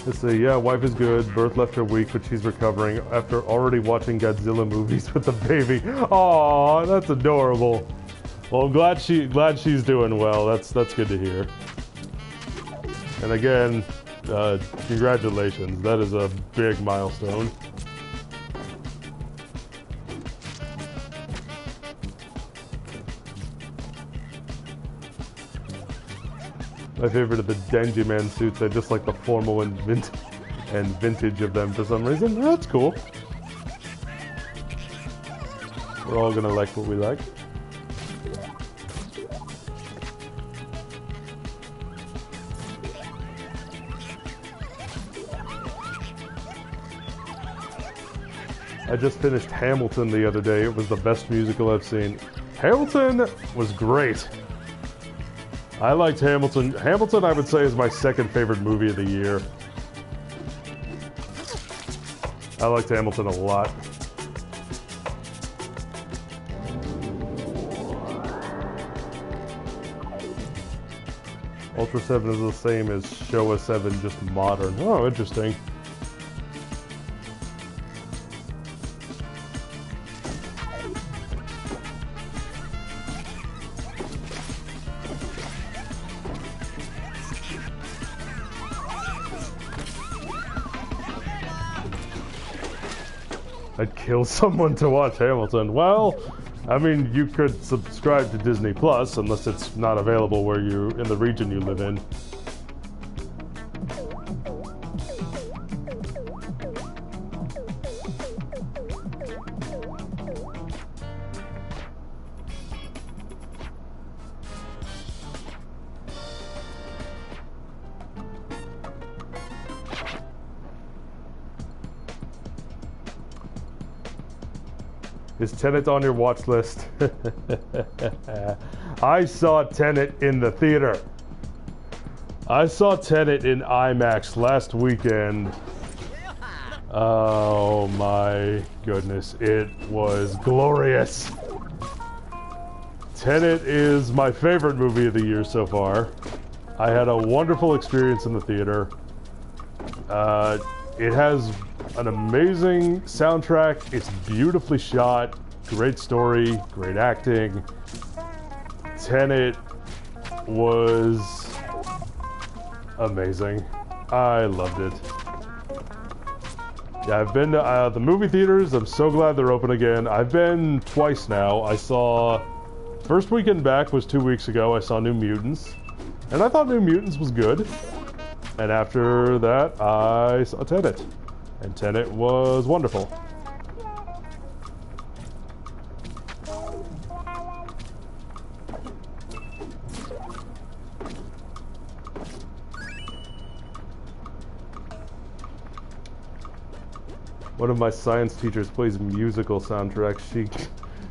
Let's see, yeah, wife is good. Birth left her weak, but she's recovering after already watching Godzilla movies with the baby. Aww, that's adorable. Well, I'm glad she's doing well. That's good to hear. And again, congratulations. That is a big milestone. My favorite are the Denji Man suits. I just like the formal and vintage of them for some reason. That's cool. We're all gonna like what we like. I just finished Hamilton the other day. It was the best musical I've seen. Hamilton was great. I liked Hamilton. Hamilton, I would say, is my second favorite movie of the year. I liked Hamilton a lot. Ultra 7 is the same as Showa 7, just modern. Oh, interesting. I'd kill someone to watch Hamilton. Well, I mean, you could subscribe to Disney Plus, unless it's not available where you in the region you live in. Is Tenet on your watch list? I saw Tenet in the theater. I saw Tenet in IMAX last weekend. Oh my goodness, it was glorious. Tenet is my favorite movie of the year so far. I had a wonderful experience in the theater. It has an amazing soundtrack. It's beautifully shot. Great story. Great acting. Tenet was amazing. I loved it. Yeah, I've been to the movie theaters. I'm so glad they're open again. I've been twice now. I saw... First weekend back was 2 weeks ago. I saw New Mutants. And I thought New Mutants was good. And after that, I saw Tenet. And Tenet was wonderful. One of my science teachers plays musical soundtracks.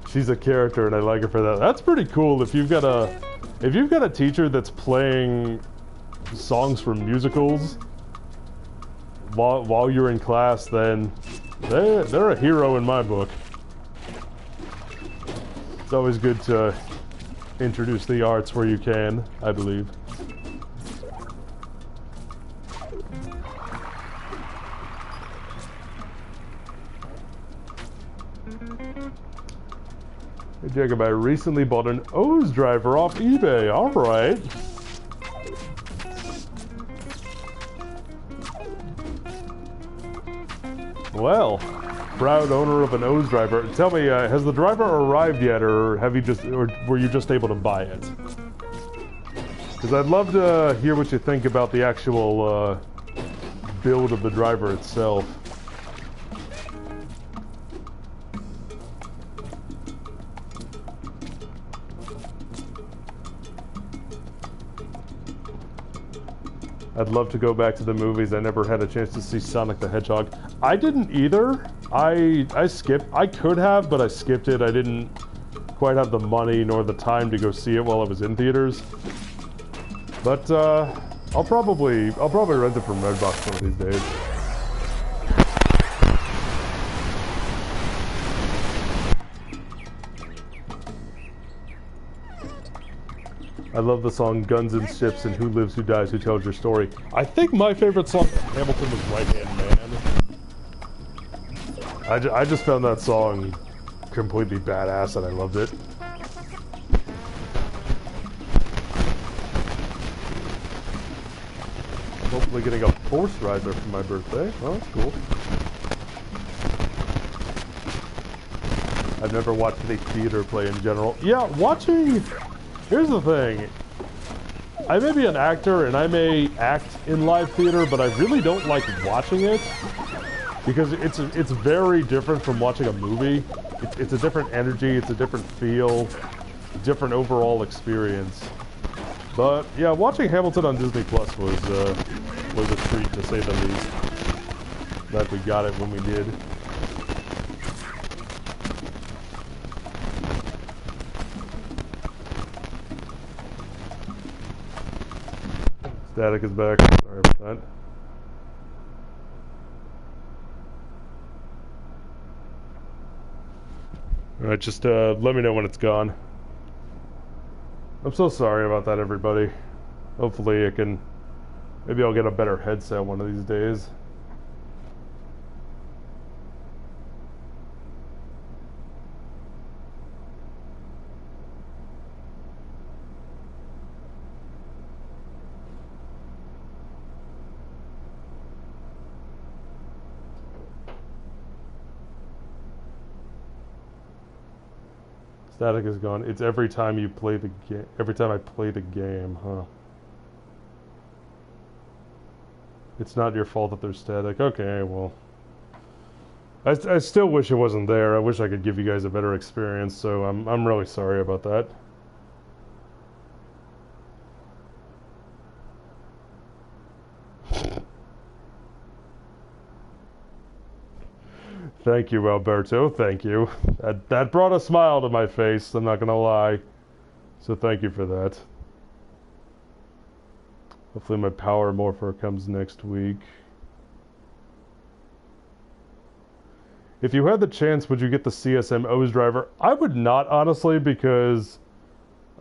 She's a character and I like her for that. That's pretty cool. If you've got a teacher that's playing songs from musicals while you're in class, then they're a hero in my book. It's always good to introduce the arts where you can, I believe. Hey Jacob, I recently bought an O's driver off eBay. Alright. Well, proud owner of an O's driver. Tell me, has the driver arrived yet, or were you just able to buy it? Because I'd love to hear what you think about the actual build of the driver itself. I'd love to go back to the movies. I never had a chance to see Sonic the Hedgehog. I didn't either. I skipped. I could have, but I skipped it. I didn't quite have the money nor the time to go see it while I was in theaters. But I'll probably rent it from Redbox one of these days. I love the song Guns and Ships and Who Lives, Who Dies, Who Tells Your Story. I think my favorite song from Hamilton was Right Hand Man. I just found that song completely badass and I loved it. Hopefully getting a Force Riser for my birthday. Oh, that's cool. I've never watched any theater play in general. Yeah, watching... Here's the thing. I may be an actor and I may act in live theater, but I really don't like watching it because it's very different from watching a movie. It's a different energy, it's a different feel, different overall experience. But yeah, watching Hamilton on Disney Plus was a treat to say the least. Glad we got it when we did. Static is back. Sorry about that. Alright, just let me know when it's gone. I'm so sorry about that, everybody. Hopefully I can... Maybe I'll get a better headset one of these days. Static is gone. It's every time you play the game. Every time I play the game, huh? It's not your fault that there's static. Okay, well, I still wish it wasn't there. I wish I could give you guys a better experience. So I'm really sorry about that. Thank you, Alberto. Thank you. That brought a smile to my face, I'm not gonna lie. So thank you for that. Hopefully my Power Morpher comes next week. If you had the chance, would you get the CSM O's driver? I would not, honestly, because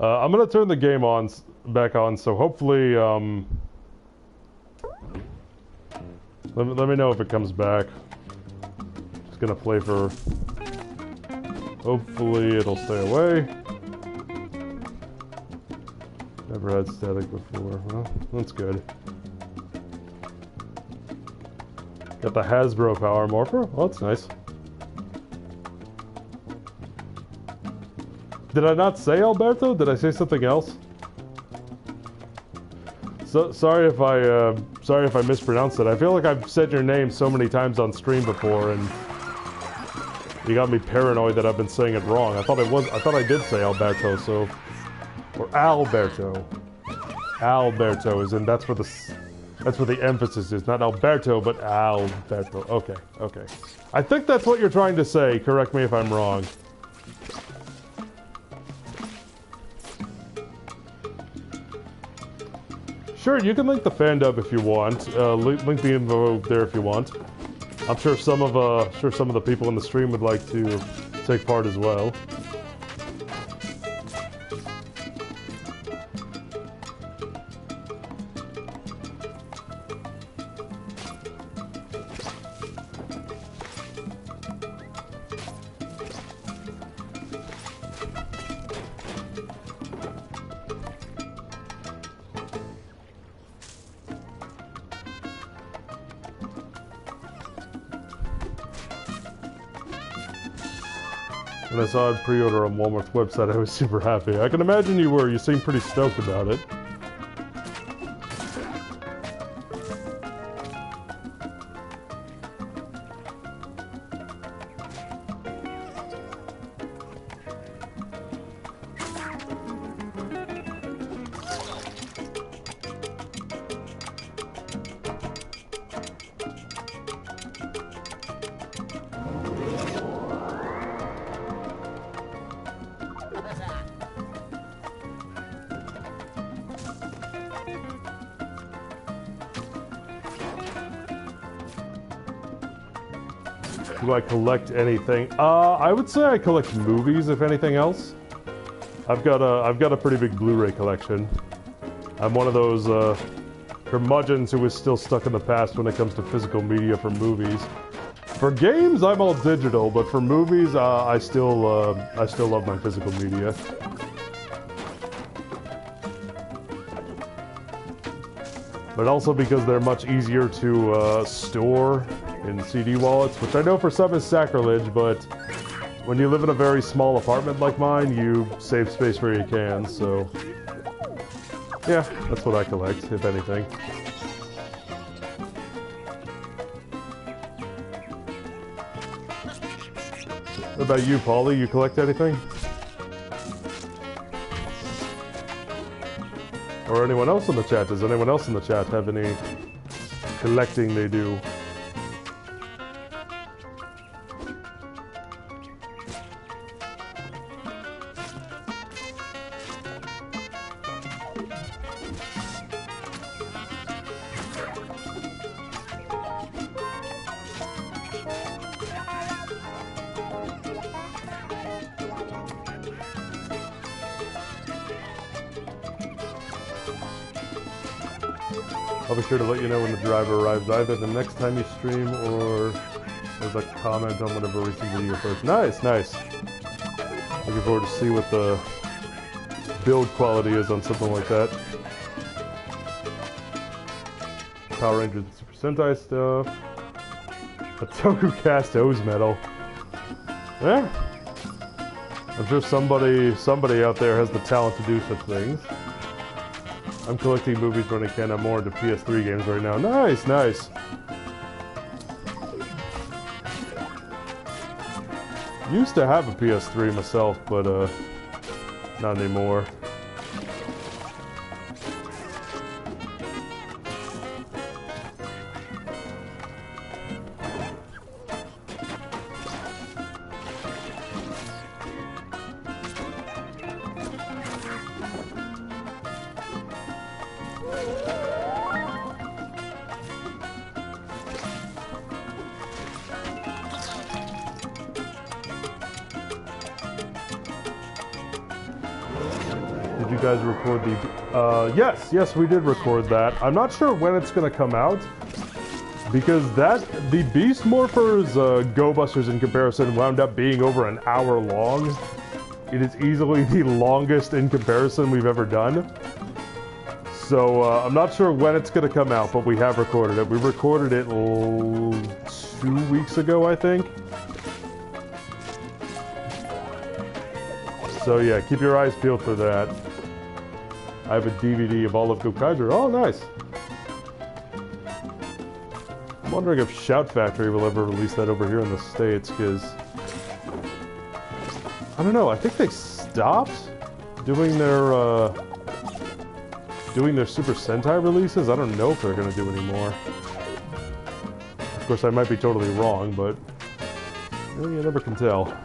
I'm gonna turn the game back on, so hopefully let me know if it comes back. Gonna play for... Hopefully it'll stay away. Never had static before. Well, that's good. Got the Hasbro Power Morpher. Oh, that's nice. Did I not say Alberto? Did I say something else? So sorry if I mispronounced it. I feel like I've said your name so many times on stream before and you got me paranoid that I've been saying it wrong. I thought I did say Alberto, so... Or Alberto. Alberto is in, that's where the emphasis is. Not Alberto, but Alberto. Okay, okay. I think that's what you're trying to say. Correct me if I'm wrong. Sure, you can link the fan dub if you want. Link the info there if you want. I'm sure some of the people in the stream would like to take part as well. When I saw it pre-order on Walmart's website, I was super happy. I can imagine you were. You seemed pretty stoked about it. Do I collect anything? I would say I collect movies, if anything else. I've got a pretty big Blu-ray collection. I'm one of those curmudgeons who is still stuck in the past when it comes to physical media for movies. For games, I'm all digital, but for movies, I still love my physical media. But also because they're much easier to store in CD wallets, which I know for some is sacrilege, but when you live in a very small apartment like mine, you save space where you can, so... yeah, that's what I collect, if anything. What about you, Paulie? You collect anything? Or anyone else in the chat? Does anyone else in the chat have any collecting they do? I'll be sure to let you know when the driver arrives, either the next time you stream or as a comment on whatever recent video post. Nice, nice. Looking forward to see what the build quality is on something like that. Power Rangers and Super Sentai stuff. A Toku Cast O's medal. Yeah. I'm sure somebody out there has the talent to do such things. I'm collecting movies when I can. I'm more into PS3 games right now. Nice, nice. Used to have a PS3 myself, but not anymore. Did you guys record the... yes, we did record that. I'm not sure when it's going to come out, because the Beast Morphers Go Busters in comparison wound up being over an hour long. It is easily the longest in comparison we've ever done. So I'm not sure when it's going to come out, but we have recorded it. We recorded it 2 weeks ago, I think. So yeah, keep your eyes peeled for that. I have a DVD of all of Gokaiger. Oh, nice. I'm wondering if Shout Factory will ever release that over here in the States, because... I don't know, I think they stopped doing their Super Sentai releases. I don't know if they're going to do any more. Of course, I might be totally wrong, but... well, you never can tell.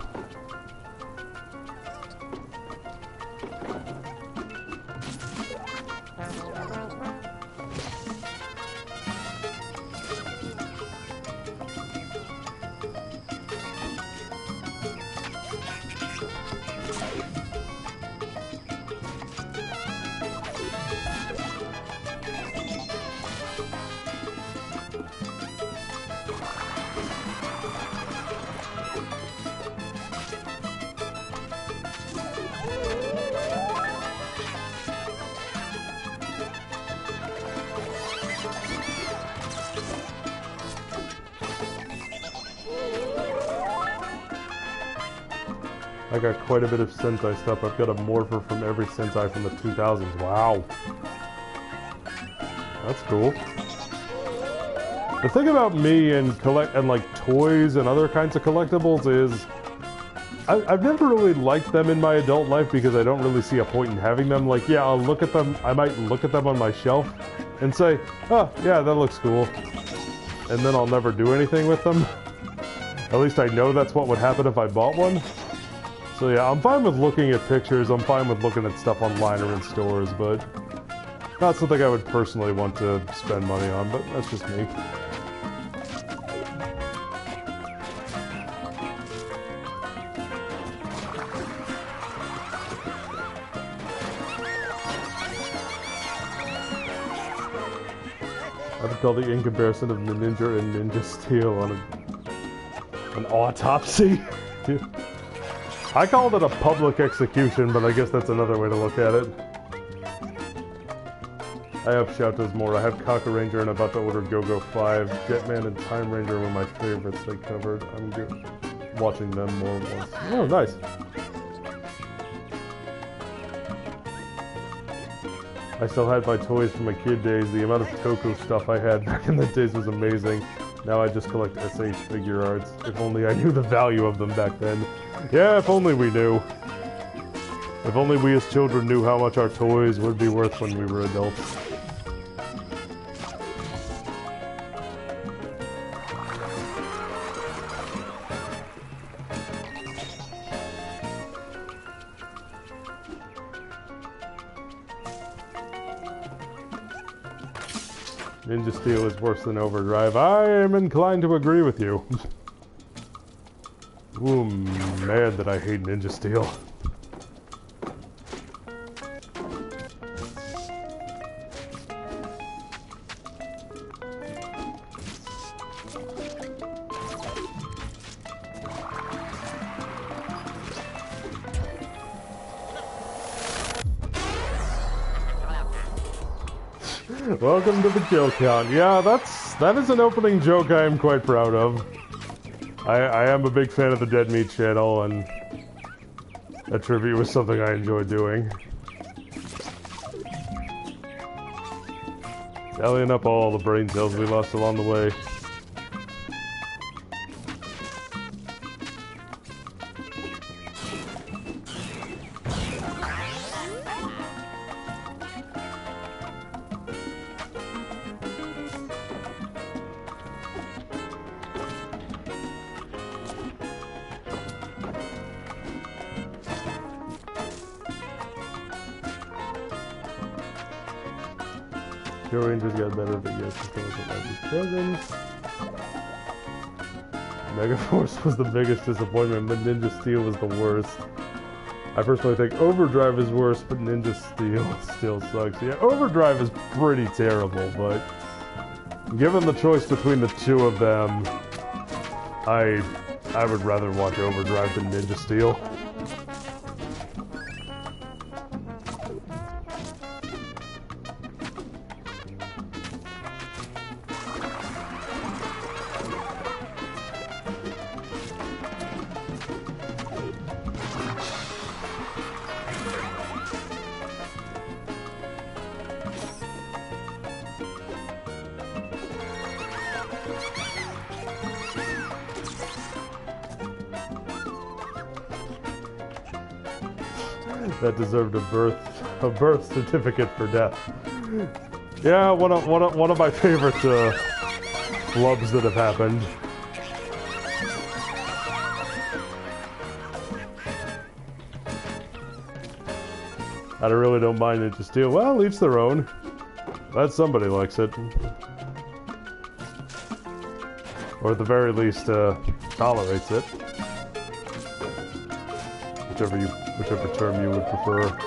I got quite a bit of Sentai stuff. I've got a morpher from every Sentai from the 2000s. Wow. That's cool. The thing about me and like toys and other kinds of collectibles is I've never really liked them in my adult life because I don't really see a point in having them. Like, yeah, I'll look at them. I might look at them on my shelf and say, oh, yeah, that looks cool. And then I'll never do anything with them. At least I know that's what would happen if I bought one. So yeah, I'm fine with looking at pictures, I'm fine with looking at stuff online or in stores, but not something I would personally want to spend money on, but that's just me. I would call the in comparison of Ninja and Ninja Steel on an autopsy. I called it a public execution, but I guess that's another way to look at it. I have Shouters more. I have Kaku Ranger and about to order Go-Go 5. Jetman and Time Ranger were my favorites they covered. I'm good watching them more once. Oh, nice. I still had my toys from my kid days. The amount of Toku stuff I had back in the days was amazing. Now I just collect SH figure arts. If only I knew the value of them back then. Yeah, if only we knew. If only we as children knew how much our toys would be worth when we were adults. Ninja Steel is worse than Overdrive. I am inclined to agree with you. Ooh, man, that I hate Ninja Steel. Welcome to the kill count. Yeah, that is an opening joke I am quite proud of. I am a big fan of the Dead Meat channel, and that tribute was something I enjoyed doing. Tallying up all the brain cells we lost along the way. Joe Rangers got better, but yes, still wasn't Megaforce was the biggest disappointment, but Ninja Steel was the worst. I personally think Overdrive is worse, but Ninja Steel still sucks. Yeah, Overdrive is pretty terrible, but given the choice between the two of them, I would rather watch Overdrive than Ninja Steel. That deserved a birth certificate for death. Yeah, one of my favorite flubs that have happened. I really don't mind Ninja Steel. Well, each their own. Glad somebody likes it, or at the very least tolerates it. Whichever term you would prefer.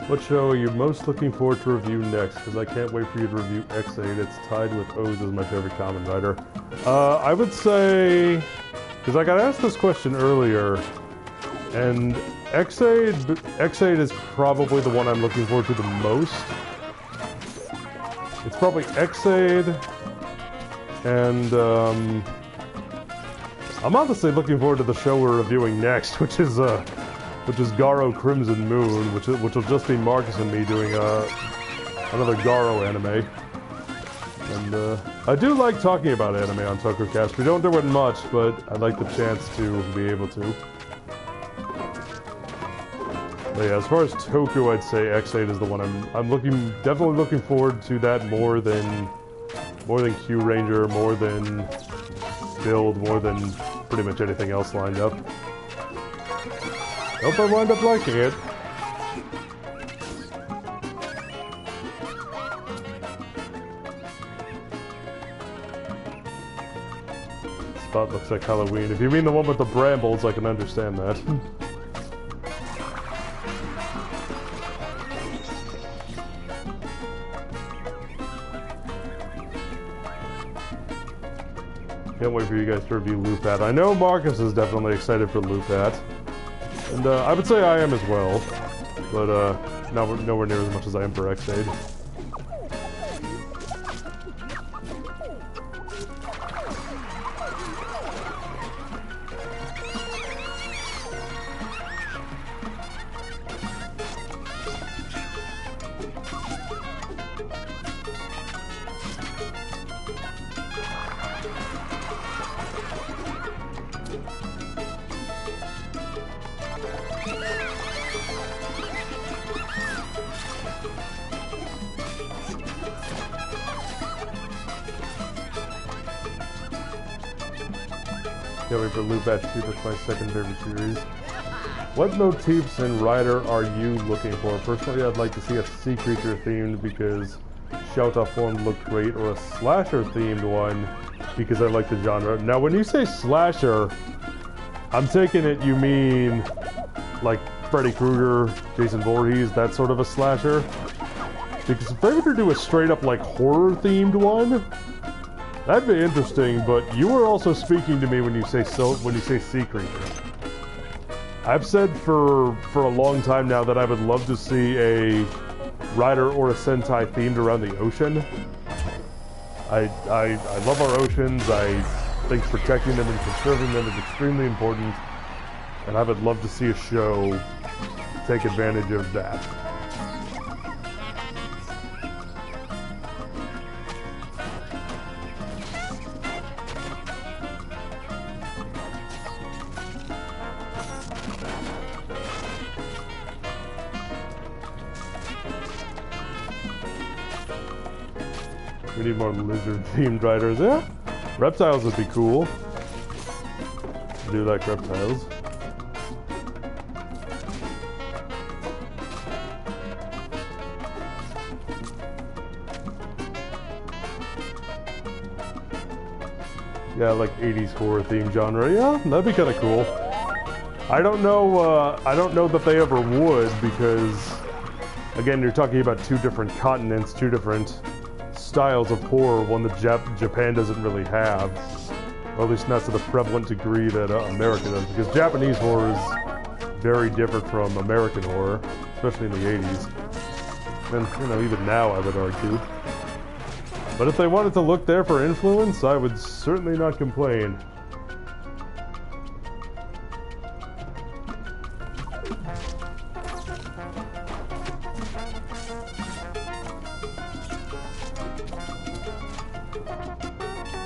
What show are you most looking forward to review next? Because I can't wait for you to review X8. It's tied with O's as my favorite Kamen Rider. I would say, because I got asked this question earlier, and X8 is probably the one I'm looking forward to the most. It's probably X8, and I'm honestly looking forward to the show we're reviewing next, which is Garo Crimson Moon, which will just be Marcus and me doing another Garo anime. And I do like talking about anime on TokuCast. We don't do it much, but I like the chance to be able to. But yeah, as far as Toku, I'd say X8 is the one I'm definitely looking forward to that more than Q Ranger, more than Build, more than pretty much anything else lined up. Hope I wind up liking it. Spot looks like Halloween. If you mean the one with the brambles, I can understand that. Can't wait for you guys to review Lupat. I know Marcus is definitely excited for Lupat. And I would say I am as well. But nowhere near as much as I am for X8. Can't wait for Lupat 2, that's my second favorite series. What motifs in Rider are you looking for? Personally, I'd like to see a sea creature themed because Shouta form looked great, or a slasher themed one because I like the genre. Now, when you say slasher, I'm taking it you mean like Freddy Krueger, Jason Voorhees, that sort of a slasher. Because if they were to do a straight up like horror themed one, that'd be interesting, but you were also speaking to me when you say sea creature. I've said for a long time now that I would love to see a Rider or a Sentai themed around the ocean. I love our oceans. I think protecting them and conserving them is extremely important, and I would love to see a show take advantage of that. We need more lizard-themed riders. Yeah, reptiles would be cool. I do like reptiles. Yeah, like 80s horror themed genre. Yeah, that'd be kind of cool. I don't know that they ever would, because again, you're talking about two different continents, two different styles of horror, one that Japan doesn't really have, or at least not to the prevalent degree that America does, because Japanese horror is very different from American horror, especially in the 80s, and you know, even now I would argue. But if they wanted to look there for influence, I would certainly not complain.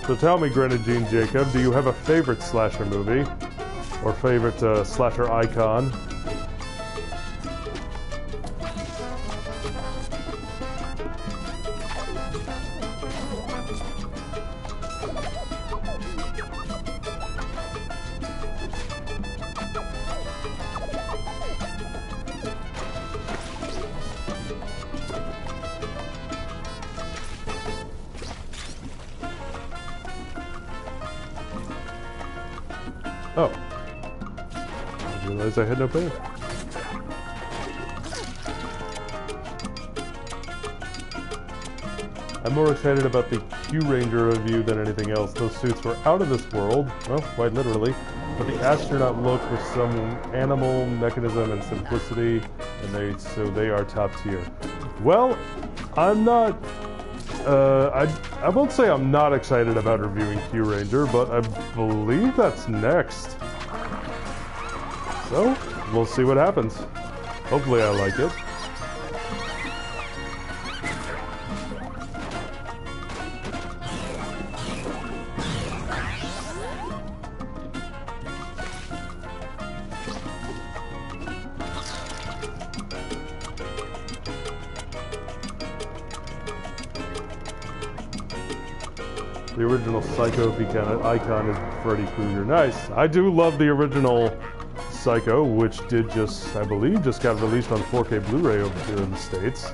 So tell me, Grenadine Jacob, do you have a favorite slasher movie? Or favorite slasher icon? Oh. I didn't realize I had no pants. I'm more excited about the Q Ranger review than anything else. Those suits were out of this world, well, quite literally, but the astronaut look with some animal mechanism and simplicity, and so they are top tier. Well, I'm not, I won't say I'm not excited about reviewing Q Ranger, but I believe that's next. So, we'll see what happens. Hopefully I like it. The original Psycho, if you count it, icon is Freddy Krueger. Nice. I do love the original Psycho, which did just, I believe, just got released on 4K Blu-ray over here in the States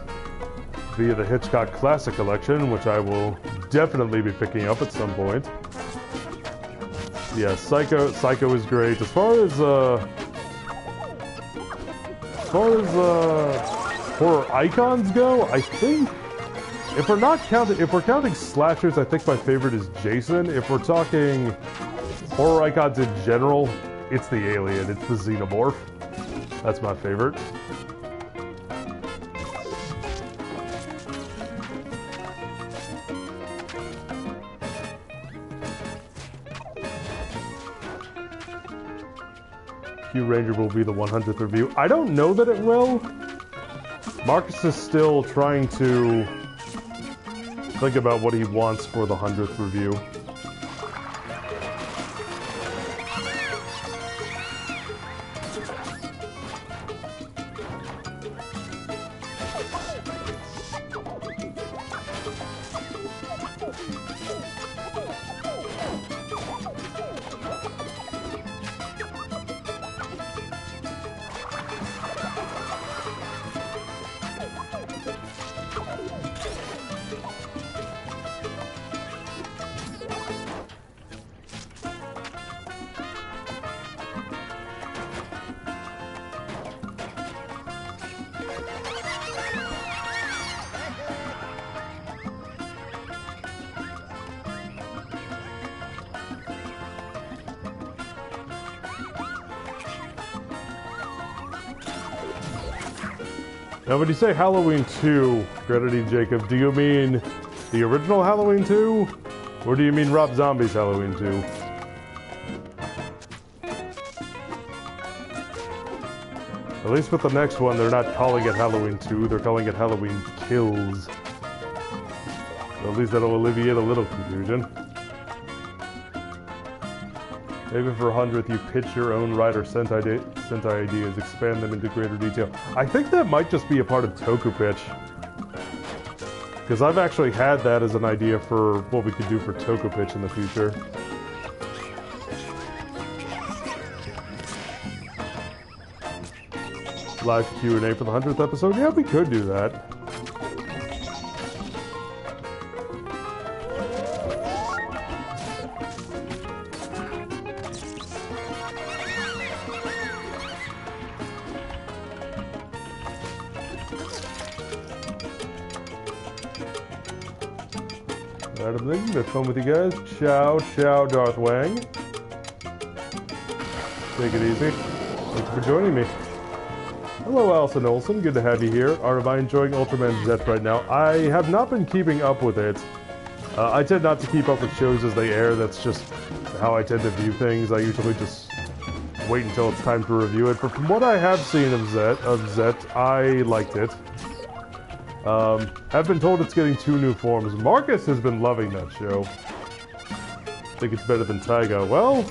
via the Hitchcock Classic Collection, which I will definitely be picking up at some point. Yeah, Psycho is great. As far as horror icons go, I think if we're counting slashers, I think my favorite is Jason. If we're talking horror icons in general, it's the Alien, it's the Xenomorph. That's my favorite. Q Ranger will be the 100th review. I don't know that it will. Marcus is still trying to think about what he wants for the 100th review. Now, when you say Halloween 2, Grenadine Jacob, do you mean the original Halloween 2? Or do you mean Rob Zombie's Halloween 2? At least with the next one, they're not calling it Halloween 2, they're calling it Halloween Kills. So at least that'll alleviate a little confusion. Maybe for 100th you pitch your own writer Sentai ideas, expand them into greater detail. I think that might just be a part of Toku Pitch. Because I've actually had that as an idea for what we could do for Toku Pitch in the future. Live Q&A for the 100th episode? Yeah, we could do that. Alright, I'm thinking that's fun with you guys. Ciao, ciao, Darth Wang. Take it easy. Thanks for joining me. Hello, Alison Olsen. Good to have you here. Am I enjoying Ultraman Z right now? I have not been keeping up with it. I tend not to keep up with shows as they air. That's just how I tend to view things. I usually just wait until it's time to review it. But from what I have seen of Z, I liked it. I've been told it's getting 2 new forms. Marcus has been loving that show. I think it's better than Taiga. Well,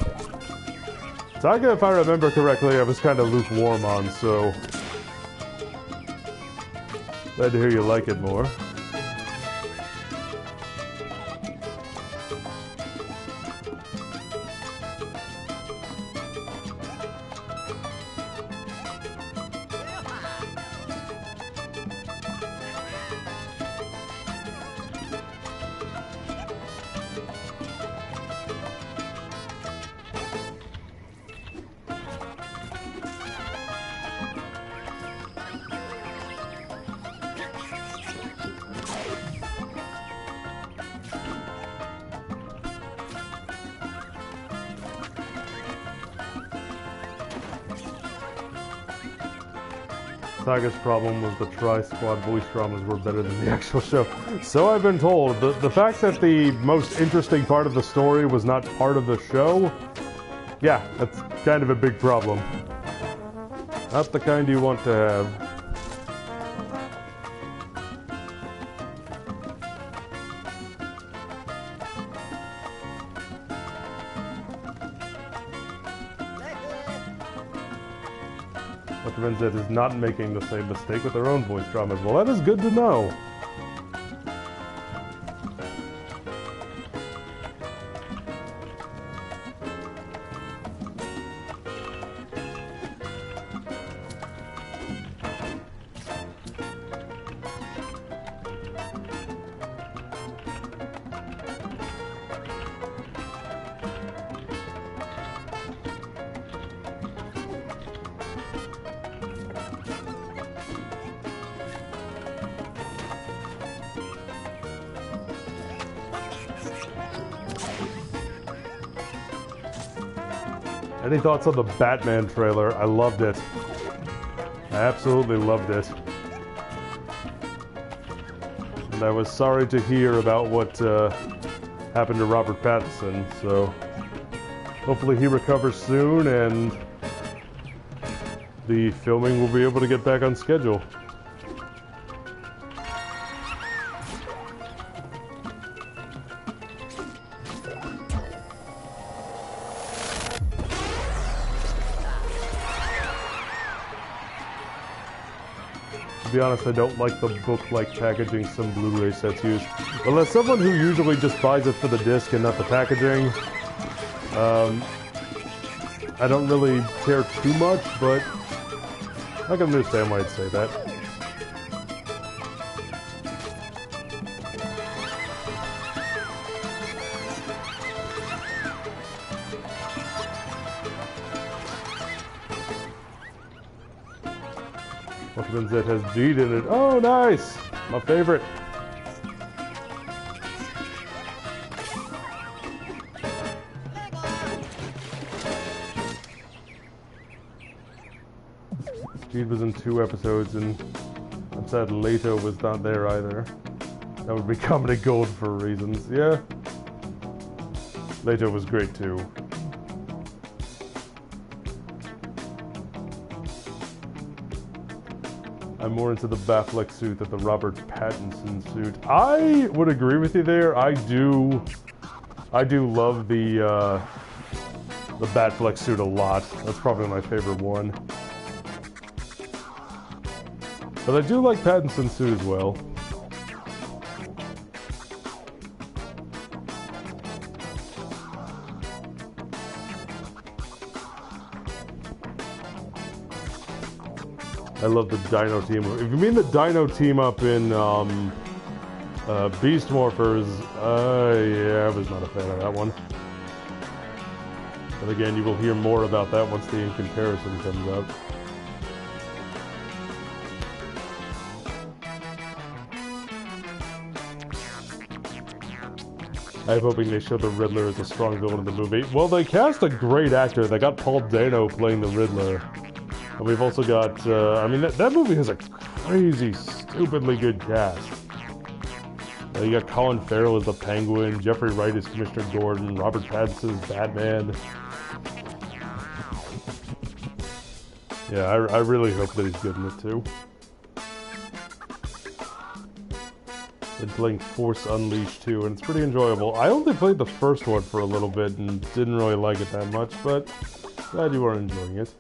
Taiga, if I remember correctly, I was kind of lukewarm on, so glad to hear you like it more. Taiga's problem was the Tri-Squad voice dramas were better than the actual show. So I've been told. The fact that the most interesting part of the story was not part of the show, yeah, that's kind of a big problem. Not the kind you want to have. Ultraman Z is not making the same mistake with their own voice dramas. Well, that is good to know. Any thoughts on the Batman trailer? I loved it. I absolutely loved it. And I was sorry to hear about what happened to Robert Pattinson, so hopefully he recovers soon and the filming will be able to get back on schedule. To be honest, I don't like the book-like packaging some Blu-ray sets use. Well, as someone who usually just buys it for the disc and not the packaging, I don't really care too much, but I can understand why I'd say that. Weapons that has Deed in it. Oh, nice! My favorite. Deed was in 2 episodes, and I'm sad Leto was not there either. That would be comedy gold for reasons. Yeah. Leto was great too. I'm more into the Batfleck suit than the Robert Pattinson suit. I would agree with you there. I do love the Batfleck suit a lot. That's probably my favorite one. But I do like Pattinson's suit as well. I love the Dino team. If you mean the Dino team up in Beast Morphers, yeah, I was not a fan of that one. But again, you will hear more about that once the In Comparison comes out. I'm hoping they show the Riddler as a strong villain in the movie. Well, they cast a great actor. They got Paul Dano playing the Riddler. And we've also got, I mean, that movie has a crazy, stupidly good cast. You got Colin Farrell as the Penguin, Jeffrey Wright as Commissioner Gordon, Robert Pattinson as Batman. Yeah, I really hope that he's good in it too. Been playing Force Unleashed too, and it's pretty enjoyable. I only played the first one for a little bit and didn't really like it that much, but glad you are enjoying it.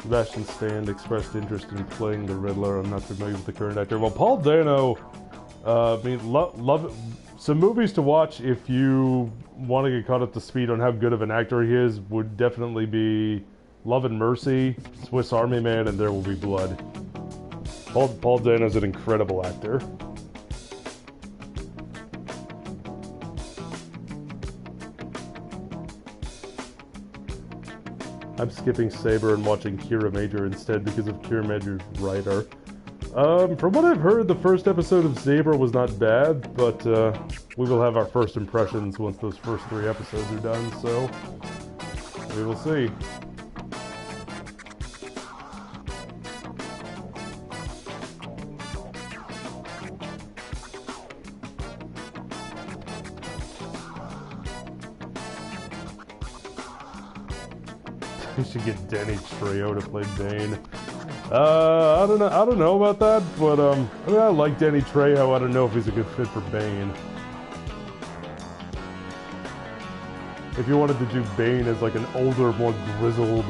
Sebastian Stan expressed interest in playing the Riddler. I'm not familiar with the current actor. Well, Paul Dano, I mean, love some movies to watch if you want to get caught up to speed on how good of an actor he is would definitely be Love and Mercy, Swiss Army Man, and There Will Be Blood. Paul Dano's an incredible actor. I'm skipping Saber and watching Kira Major instead because of Kira Major's writer. From what I've heard, the first episode of Saber was not bad, but we will have our first impressions once those first 3 episodes are done, so we will see. We should get Danny Trejo to play Bane. I don't know about that, but I mean, I like Danny Trejo. I don't know if he's a good fit for Bane. If you wanted to do Bane as like an older, more grizzled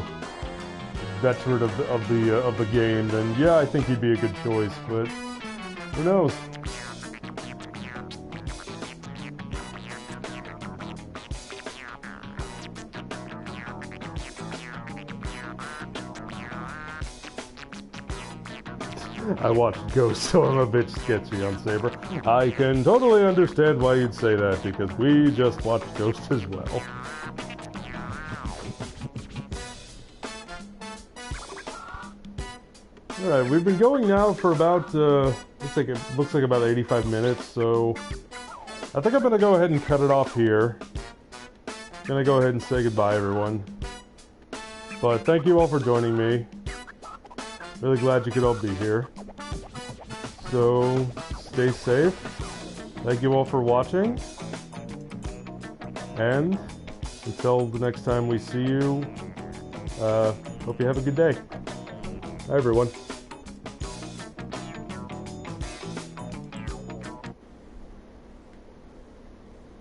veteran of the game, then yeah, I think he'd be a good choice. But who knows? I watched Ghost, so I'm a bit sketchy on Saber. I can totally understand why you'd say that, because we just watched Ghost as well. Alright, we've been going now for about, looks like about 85 minutes, so I think I'm gonna go ahead and cut it off here. Gonna go ahead and say goodbye, everyone. But thank you all for joining me. Really glad you could all be here. So, stay safe. Thank you all for watching. And until the next time we see you, hope you have a good day. Bye, everyone.